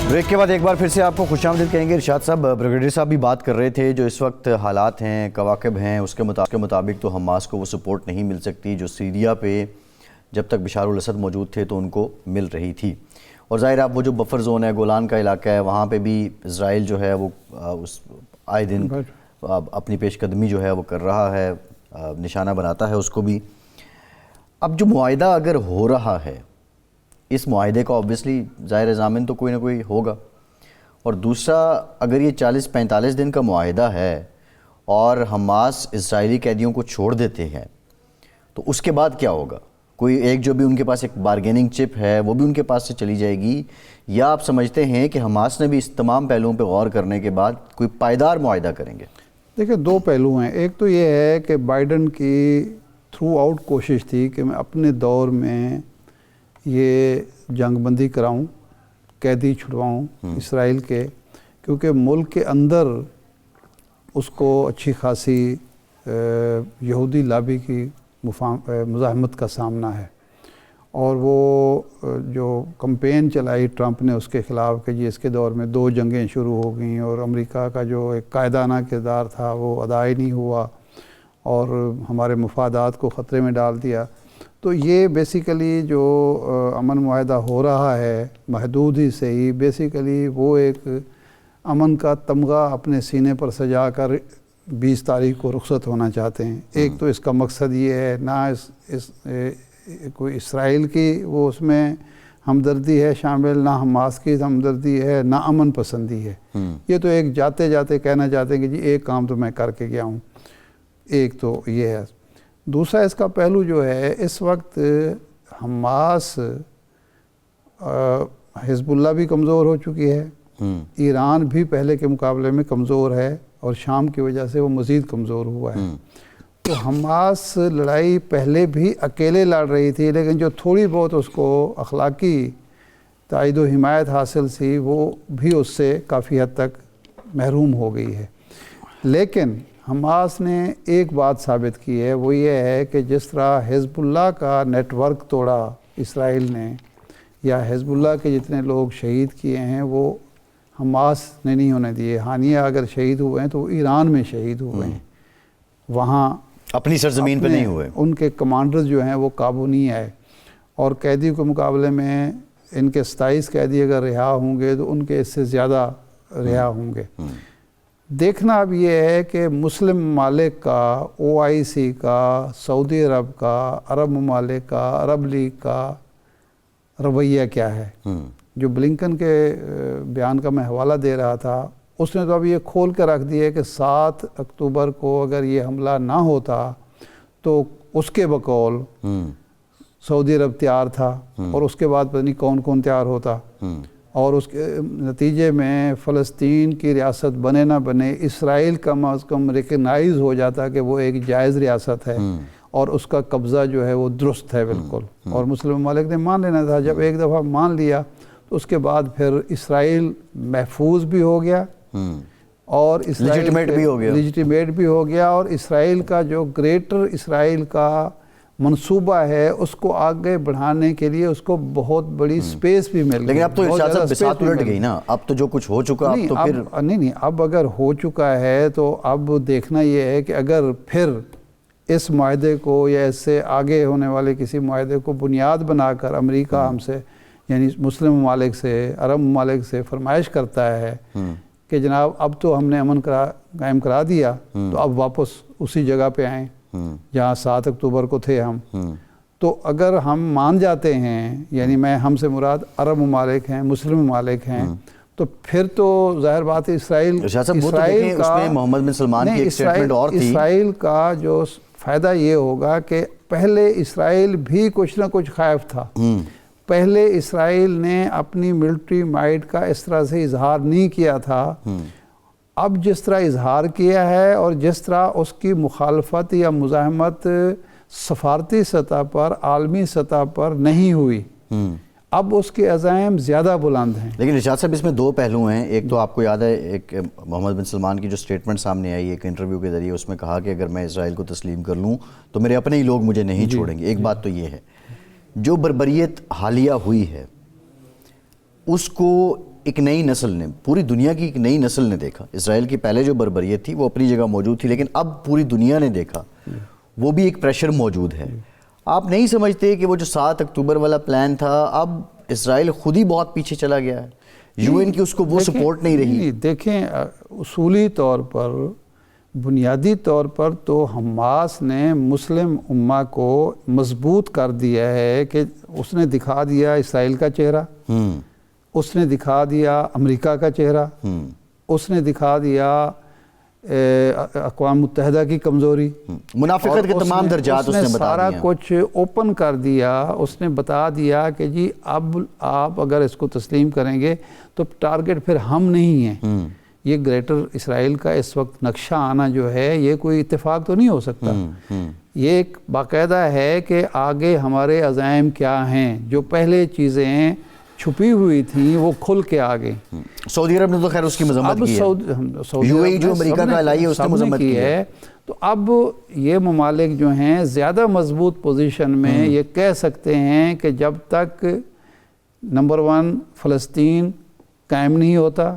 ब्रेक के बाद एक बार फिर से आपको खुशामदीद कहेंगे। इरशाद साहब, ब्रिगेडियर साहब भी बात कर रहे थे, जो इस वक्त हालात हैं, कवाकब हैं, उसके मुताबिक तो हमास को वो सपोर्ट नहीं मिल सकती जो सीरिया पे जब तक बशार अल असद मौजूद थे तो उनको मिल रही थी। और ज़ाहिर आप वो जो बफर जोन है, गोलान का इलाका है, वहाँ पे भी इजराइल जो है वो उस आए दिन अपनी पेशकदमी जो है वो कर रहा है, निशाना बनाता है उसको भी। अब जो मुआहिदा अगर हो रहा है, इस मुआहिदे का ऑब्वियसली ज़ाहिर ज़ामिन तो कोई ना कोई होगा, और दूसरा अगर ये 40-45 दिन का मुआहिदा है और हमास इजरायली कैदियों को छोड़ देते हैं तो उसके बाद क्या होगा? कोई एक जो भी उनके पास एक बारगेनिंग चिप है वो भी उनके पास से चली जाएगी, या आप समझते हैं कि हमास ने भी इस तमाम पहलुओं पर गौर करने के बाद कोई पायदार मुआहिदा करेंगे? देखिए, 2 पहलू हैं। एक तो ये है कि बाइडन की थ्रू आउट कोशिश थी कि मैं अपने दौर में ये जंगबंदी कराऊं, कैदी छुड़वाऊं इसराइल के, क्योंकि मुल्क के अंदर उसको अच्छी खासी यहूदी लाबी की मुज़ाहमत का सामना है। और वो जो कैंपेन चलाई ट्रंप ने उसके ख़िलाफ़ कि जी इसके दौर में 2 जंगें शुरू हो गई और अमेरिका का जो एक कायदाना किरदार था वो अदा ही नहीं हुआ और हमारे मफादात को ख़तरे में डाल दिया। तो ये बेसिकली जो अमन मुआहिदा हो रहा है, महदूद ही से ही, बेसिकली वो एक अमन का तमगा अपने सीने पर सजा कर 20 तारीख को रुखसत होना चाहते हैं। एक तो इसका मकसद ये है, ना कोई इसराइल की वो उसमें हमदर्दी है शामिल, ना हमास की हमदर्दी है, ना अमन पसंदी है। ये तो एक जाते जाते कहना चाहते हैं कि जी एक काम तो मैं करके गया हूँ। एक तो ये है। दूसरा इसका पहलू जो है, इस वक्त हमास हिजबुल्लाह भी कमज़ोर हो चुकी है, ईरान भी पहले के मुकाबले में कमज़ोर है और शाम की वजह से वो मज़ीद कमज़ोर हुआ है। तो हमास लड़ाई पहले भी अकेले लड़ रही थी, लेकिन जो थोड़ी बहुत उसको अखलाकी तायद व हिमायत हासिल थी वो भी उससे काफ़ी हद तक महरूम हो गई है। लेकिन हमास ने एक बात साबित की है, वो ये है कि जिस तरह हिज़्बुल्लाह का नेटवर्क तोड़ा इसराइल ने, या हिज़्बुल्लाह के जितने लोग शहीद किए हैं वो हमास ने नहीं होने दिए। हानिया अगर शहीद हुए हैं तो वो ईरान में शहीद हुए हैं, वहाँ अपनी सरजमीन पे नहीं हुए। उनके कमांडर जो हैं वो काबू नहीं आए। और कैदियों के मुकाबले में इनके 27 कैदी अगर रिहा होंगे तो उनके इससे ज़्यादा रिहा होंगे। देखना अब ये है कि मुस्लिम ममालिक का, OIC का, सऊदी अरब का, अरब ममालिक का, अरब लीग का रवैया क्या है। जो ब्लिंकन के बयान का मैं हवाला दे रहा था, उसने तो अब ये खोल कर रख दिया कि 7 अक्टूबर को अगर ये हमला ना होता तो उसके बकौल सऊदी अरब तैयार था और उसके बाद पता नहीं कौन कौन तैयार होता, और उसके नतीजे में फ़लस्तीन की रियासत बने ना बने, इसराइल कम अज़ कम रिकगनाइज़ हो जाता कि वो एक जायज़ रियासत है और उसका कब्ज़ा जो है वो दुरुस्त है बिल्कुल। और मुस्लिम ममालिक ने मान लेना था। जब एक दफ़ा मान लिया तो उसके बाद फिर इसराइल महफूज भी हो गया और लेजिटिमेट भी हो गया और इसराइल का जो ग्रेटर इसराइल का मंसूबा है उसको आगे बढ़ाने के लिए उसको बहुत बड़ी स्पेस भी मिल गई। लेकिन अब तो बिसात उलट गई ना, अब तो जो कुछ हो चुका अब तो फिर नहीं, अब अगर हो चुका है तो अब देखना ये है कि अगर फिर इस माहदे को या इससे आगे होने वाले किसी माहदे को बुनियाद बनाकर अमेरिका हमसे यानी मुस्लिम ममालिक से, अरब ममालिक से फरमाइश करता है कि जनाब अब तो हमने अमन कायम करा दिया, तो अब वापस उसी जगह पे आएँ जहाँ 7 अक्टूबर को थे हम। तो अगर हम मान जाते हैं, यानी मैं हमसे मुराद अरब ममालिक हैं, मुस्लिम ममालिक हैं, तो फिर तो जाहिर बात है इसराइल का मोहम्मद बिन सलमान की एक स्टेटमेंट और थी। इसराइल का जो फ़ायदा ये होगा कि पहले इसराइल भी कुछ ना कुछ खौफ था। पहले इसराइल ने अपनी मिलिट्री माइट का इस तरह से इजहार नहीं किया था। अब जिस तरह इजहार किया है और जिस तरह उसकी मुखालफत या मुज़ाहमत सफारती सतह पर, आलमी सतह पर नहीं हुई, अब उसके अज़ाइम ज़्यादा बुलंद हैं। लेकिन इरशाद साहब इसमें दो पहलू हैं। एक तो आपको याद है एक मोहम्मद बिन सलमान की जो स्टेटमेंट सामने आई एक इंटरव्यू के ज़रिए, उसमें कहा कि अगर मैं इसराइल को तस्लीम कर लूँ तो मेरे अपने ही लोग मुझे नहीं छोड़ेंगे। एक बात तो ये है, जो बर्बरियत हालिया हुई है उसको एक नई नस्ल ने, पूरी दुनिया की एक नई नस्ल ने देखा। इसराइल की पहले जो बर्बरियत थी वो अपनी जगह मौजूद थी, लेकिन अब पूरी दुनिया ने देखा, वो भी एक प्रेशर मौजूद है। आप नहीं समझते कि वो जो 7 अक्टूबर वाला प्लान था, अब इसराइल खुद ही बहुत पीछे चला गया है, UN की उसको वो सपोर्ट नहीं रही। देखें, उसूली तौर पर, बुनियादी तौर पर तो हमास ने मुस्लिम उम्मा को मजबूत कर दिया है कि उसने दिखा दिया इसराइल का चेहरा, उसने दिखा दिया अमेरिका का चेहरा, उसने दिखा दिया अक़वाम मुत्तहिदा की कमज़ोरी, मुनाफिकत के तमाम दर्जात उसने बता सारा कुछ ओपन कर दिया। उसने बता दिया कि जी अब आप अगर इसको तस्लीम करेंगे तो टारगेट फिर हम नहीं हैं। ये ग्रेटर इसराइल का इस वक्त नक्शा आना जो है ये कोई इत्तेफाक तो नहीं हो सकता। ये एक बाकायदा है कि आगे हमारे अज़ाइम क्या हैं, जो पहले चीज़ें छुपी हुई थी वो खुल के आ गई। सऊदी अरब ने तो खैर उसकी मजम्मत की है, UAE जो अमेरिका का अलाई है उसने मजम्मत की है। तो अब ये ममालिक जो हैं ज़्यादा मजबूत पोजीशन में ये कह सकते हैं कि जब तक नंबर 1 फ़लस्तीन कायम नहीं होता,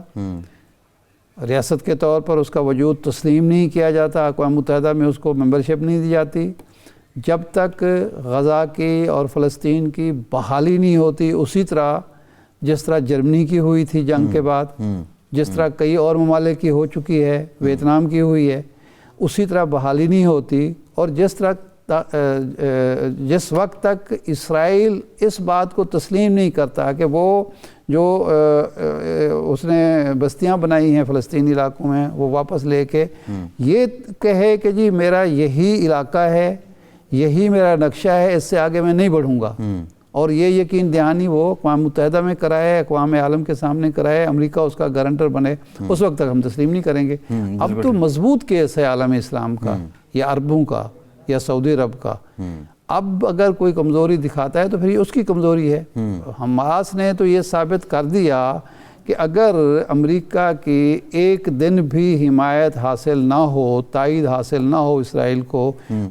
रियासत के तौर पर उसका वजूद तस्लीम नहीं किया जाता, अक़वाम मुत्तहिदा में उसको मेंबरशिप नहीं दी जाती, जब तक गज़ा की और फ़लस्तीन की बहाली नहीं होती, उसी तरह जिस तरह जर्मनी की हुई थी जंग के बाद, जिस तरह कई और ममालिक की हो चुकी है, वियतनाम की हुई है, उसी तरह बहाली नहीं होती। और जिस वक्त तक इसराइल इस बात को तस्लीम नहीं करता कि वो जो उसने बस्तियां बनाई हैं फ़लस्तीनी इलाकों में वो वापस लेके ये कहे कि जी मेरा यही इलाका है, यही मेरा नक्शा है, इससे आगे मैं नहीं बढ़ूँगा, और ये यकीन दहानी वो अक़वाम मुत्तहिदा में कराए, अक़वाम आलम के सामने कराए, अमेरिका उसका गारंटर बने, उस वक्त तक हम तस्लीम नहीं करेंगे। अब तो मजबूत केस है आलम इस्लाम का या अरबों का या सऊदी अरब का। अब अगर कोई कमज़ोरी दिखाता है तो फिर ये उसकी कमज़ोरी है। हमास ने तो ये साबित कर दिया कि अगर अमेरिका की एक दिन भी हिमायत हासिल ना हो, तायद हासिल ना हो इसराइल को,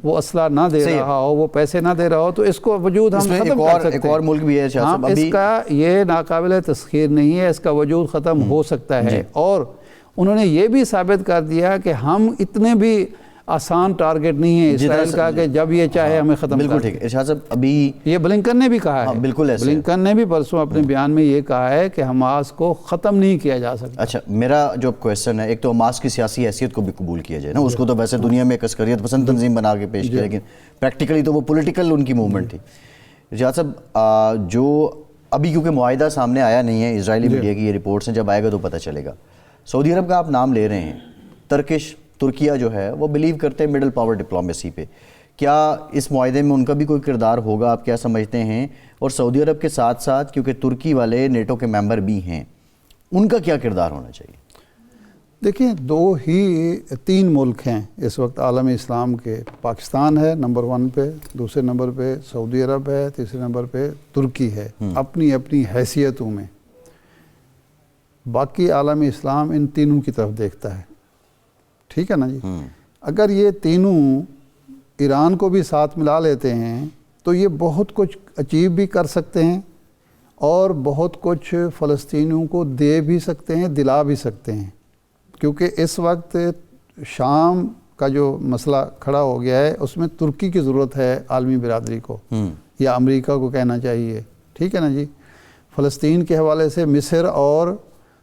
वो असला ना दे रहा हो, वो पैसे ना दे रहा हो, तो इसको वजूद हम ख़त्म कर सकते हैं। एक और मुल्क भी है हाँ, इसका ये नाकाबिल तस्खीर नहीं है, इसका वजूद ख़त्म हो सकता है। और उन्होंने ये भी साबित कर दिया कि हम इतने भी आसान टारगेट नहीं है इसराइल का कि जब ये चाहे हमें ख़त्म। बिल्कुल ठीक है इरशाद साहब, अभी ये ब्लिंकन ने भी कहा है। बिल्कुल ऐसे ब्लिंकन ने भी परसों अपने बयान में ये कहा है कि हमास को ख़त्म नहीं किया जा सकता। अच्छा, मेरा जो क्वेश्चन है, एक तो हमास की सियासी हैसियत को भी कबूल किया जाए ना, उसको तो वैसे दुनिया में अस्करियत पसंद तंजीम बना के पेश किया, लेकिन प्रैक्टिकली तो वो पॉलिटिकल उनकी मूवमेंट थी। इरशाद साहब, जो अभी क्योंकि मुआहिदा सामने आया नहीं है, इजरायली मीडिया की ये रिपोर्ट्स हैं, जब आएगा तो पता चलेगा। सऊदी अरब का आप नाम ले रहे हैं, तुर्किया जो है वो बिलीव करते हैं मिडल पावर डिप्लोमेसी पे, क्या इस मुआहिदे में उनका भी कोई किरदार होगा, आप क्या समझते हैं? और सऊदी अरब के साथ साथ क्योंकि तुर्की वाले नेटो के मेंबर भी हैं, उनका क्या किरदार होना चाहिए? देखिए, तीन मुल्क हैं इस वक्त आलम इस्लाम के। पाकिस्तान है नंबर 1 पे, दूसरे नंबर पे सऊदी अरब है, तीसरे नंबर पे तुर्की है, अपनी अपनी हैसियतों में। बाकी आलम इस्लाम इन तीनों की तरफ देखता है, ठीक है ना जी। अगर ये तीनों ईरान को भी साथ मिला लेते हैं तो ये बहुत कुछ अचीव भी कर सकते हैं और बहुत कुछ फ़लस्तीनियों को दे भी सकते हैं, दिला भी सकते हैं। क्योंकि इस वक्त शाम का जो मसला खड़ा हो गया है उसमें तुर्की की ज़रूरत है आलमी बिरादरी को, या अमेरिका को कहना चाहिए, ठीक है ना जी। फ़लस्तीन के हवाले से मिस्र और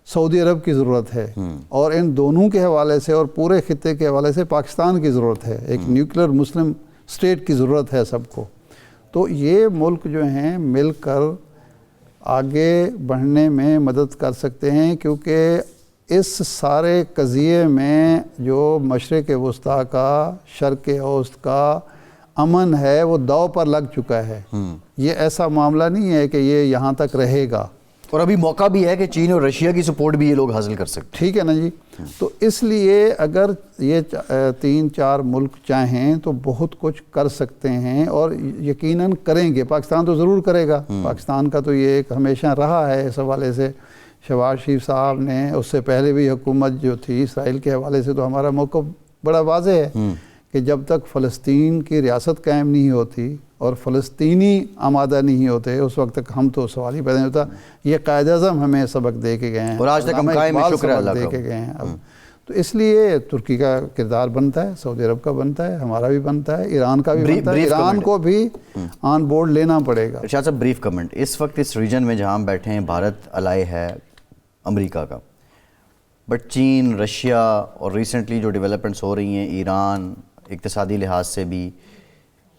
सऊदी अरब की ज़रूरत है, और इन दोनों के हवाले से और पूरे खित्ते के हवाले से पाकिस्तान की ज़रूरत है। एक न्यूक्लियर मुस्लिम स्टेट की ज़रूरत है सबको। तो ये मुल्क जो हैं मिलकर आगे बढ़ने में मदद कर सकते हैं, क्योंकि इस सारे कज़िये में जो मशरिक़ वस्ता का, शर्क़ औसत का अमन है वो दाव पर लग चुका है। ये ऐसा मामला नहीं है कि ये यहाँ तक रहेगा, और अभी मौका भी है कि चीन और रशिया की सपोर्ट भी ये लोग हासिल कर सकते हैं, ठीक है ना जी। तो इसलिए अगर ये 3-4 मुल्क चाहें तो बहुत कुछ कर सकते हैं, और यकीनन करेंगे। पाकिस्तान तो ज़रूर करेगा, पाकिस्तान का तो ये एक हमेशा रहा है इस हवाले से। शहबाज शरीफ साहब ने, उससे पहले भी हुकूमत जो थी इसराइल के हवाले से, तो हमारा मौक़िफ़ बड़ा वाज़ेह है कि जब तक फ़लस्तीन की रियासत कायम नहीं होती और फ़लस्तीनी आमादा नहीं होते, उस वक्त तक हम तो सवाल ही पैदा नहीं होता। ये कायद-ए-आज़म हमें सबक दे के गए हैं और आज तक हम कायम हैं, शुक्र अल्लाह का, दे के गए हैं। अब तो इसलिए तुर्की का किरदार बनता है, सऊदी अरब का बनता है, हमारा भी बनता है, ईरान का भी बनता है। ईरान को भी ऑन बोर्ड लेना पड़ेगा। इरशाद साहब, ब्रीफ कमेंट। इस वक्त इस रीजन में जहाँ हम बैठे हैं, भारत अलाय है अमेरिका का, बट चीन, रशिया और रिसेंटली जो डेवलपमेंट्स हो रही हैं, ईरान, इक़्तिसादी लिहाज से भी,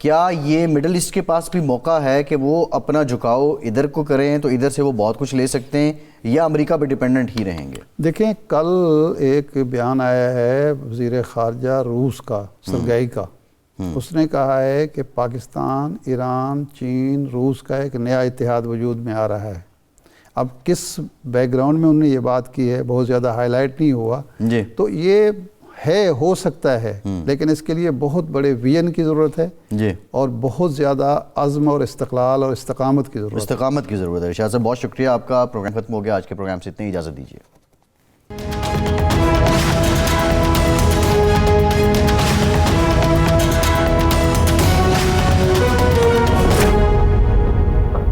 क्या ये मिडल ईस्ट के पास भी मौका है कि वो अपना झुकाव इधर को करें तो इधर से वो बहुत कुछ ले सकते हैं, या अमेरिका पे डिपेंडेंट ही रहेंगे? देखें, कल एक बयान आया है वज़ीर ख़ारजा रूस का, सरगाई का। उसने कहा है कि पाकिस्तान, ईरान, चीन, रूस का एक नया इत्तेहाद वजूद में आ रहा है। अब किस बैकग्राउंड में उन्होंने ये बात की है बहुत ज़्यादा हाईलाइट नहीं हुआ जी। तो ये है, हो सकता है, लेकिन इसके लिए बहुत बड़े विजन की ज़रूरत है जी, और बहुत ज़्यादा अज़्म और इस्तक़लाल और इस्तकामत की ज़रूरत है। इस्तकामत की ज़रूरत है। इरशाद साहब, बहुत शुक्रिया आपका। प्रोग्राम खत्म हो गया, आज के प्रोग्राम से इतनी इजाज़त दीजिए।